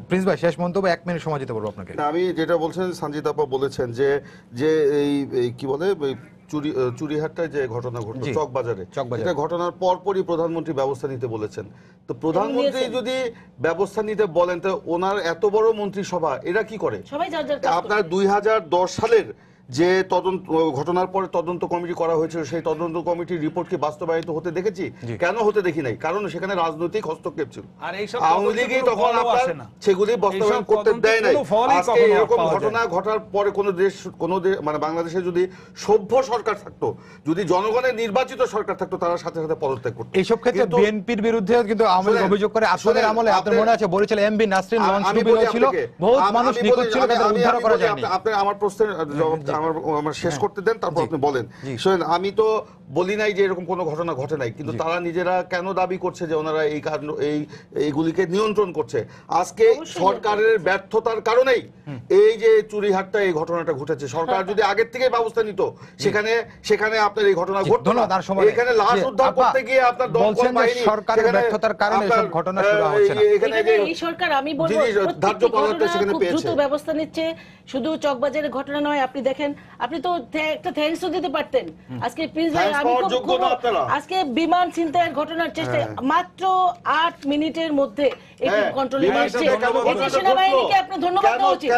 প্রিন্স ভাই শেষ মন্তব্য, 1 মিনিট সময় দিতে পারবো আপনাকে। আমি যেটা বলছেন, সঞ্জিত আপা বলেছেন যে এই কি বলে চুরিহাটটায় যে ঘটনা ঘটলো চকবাজারে, এটা ঘটনার পরপরই প্রধানমন্ত্রী ব্যবস্থা নিতে বলেছেন। তো প্রধানমন্ত্রী যদি ব্যবস্থা নিতে বলেন, তো ওনার এত বড় মন্ত্রিসভা এরা কি করে? আপনার 2010 সালের যে ঘটনার পরে তদন্ত কমিটি করা হয়েছিল, সেই তদন্ত কমিটির রিপোর্ট কি বাস্তবায়িত হতে দেখেছি? কেন হতে দেখি নাই? কারণ সেখানে রাজনৈতিক হস্তক্ষেপ ছিল, আওয়ামী লীগই তখন আপনার সেগুলি বাস্তবায়ন করতে দেয় নাই। আজকে এরকম ঘটনা ঘটার পরে কোন দেশ মানে বাংলাদেশে যদি সভ্য সরকার থাকতো, যদি জনগণের নির্বাচিত সরকার থাকতো, তারা সাথে সাথে পদত্যাগ করতো। এইসব ক্ষেত্রে বিএনপির বিরুদ্ধে কিন্তু আওয়ামী লীগ অভিযোগ করে। আপনাদের আমলে আপনার মনে আছে বলেছিল এমবি নাসরিন লঞ্চ ডুবি হয়েছিল, বহুত মানুষ নিখোঁজ ছিল, তাদের উদ্ধার করা যায়নি। আপনি আমার প্রশ্নের জবাব আমার শেষ করতে দেন, তারপর আপনি বলেন। শুনেন, আমি তো বলি নাই যে এরকম কোনো ঘটনা ঘটে নাই, কিন্তু তারা নিজেরা কেন দাবি করছে যে ওনারা এইগুলিকে নিয়ন্ত্রণ করছে? আজকে সরকারের ব্যর্থতার কারণেই এই যে চুরিহাটটা এই ঘটনাটা ঘটেছে। সরকার যদি আগের থেকে ব্যবস্থা নিত, সেখানে আপনার এই ঘটনা ঘটতো না। এখানে লাশ উদ্ধার করতে গিয়ে আপনার দমকল বাহিনী, সরকারের ব্যর্থতার কারণে এসব ঘটনা শুরু হচ্ছে না। এখানে এই সরকার, আমি বলবো, ধার্য পদার্থ সেখানে পেয়েছে, দ্রুত ব্যবস্থা নিচ্ছে। শুধু চকবাজারের ঘটনা নয়, আপনি দেখেন, আপনি তো একটা থ্যাঙ্কসও দিতে পারতেন আজকে প্রিন্স ভাই। আজকে বিমান ছিনতাইয়ের ঘটনার চেষ্টা মাত্র 8 মিনিটের মধ্যে এটি কন্ট্রোলে আসছে। এতে সেনাবাহিনীকে আপনি ধন্যবাদ দেওয়া উচিত।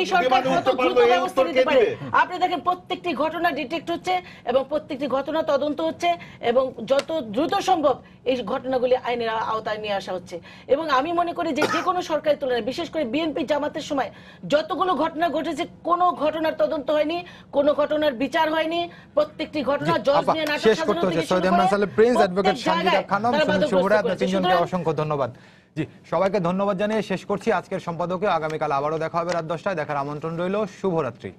এই সরকার কত দ্রুত ব্যবস্থা নিতে পারে। আপনি দেখেন প্রত্যেকটি ঘটনা ডিটেক্ট হচ্ছে এবং প্রত্যেকটি ঘটনা তদন্ত হচ্ছে এবং যত দ্রুত সম্ভব এই ঘটনাগুলি আইনের আওতায় নিয়ে আসা হচ্ছে। এবং আমি মনে করি যে কোনো সরকারের তুলনায়, বিশেষ করে বিএনপি জামাতের সময় যতগুলো ঘটনা ঘটেছে, কোনো ঘটনার তদন্ত হয়নি, কোনো ঘটনার বিচার হয়নি। প্রত্যেকটি ঘটনা জজ নিয়ে নাটক সাজানো থেকে শুরু করে প্রিন্স অ্যাডভোকেট সঞ্জিদা খানম, সুনীল শুভরা, আপনাদের তিনজনকে অসংখ্য ধন্যবাদ। জি, সবাইকে ধন্যবাদ জানিয়ে শেষ করছি আজকের সম্পাদকে। আগামীকাল আবারও দেখা হবে রাত 10টায়। দেখার আমন্ত্রণ রইল। শুভরাত্রি।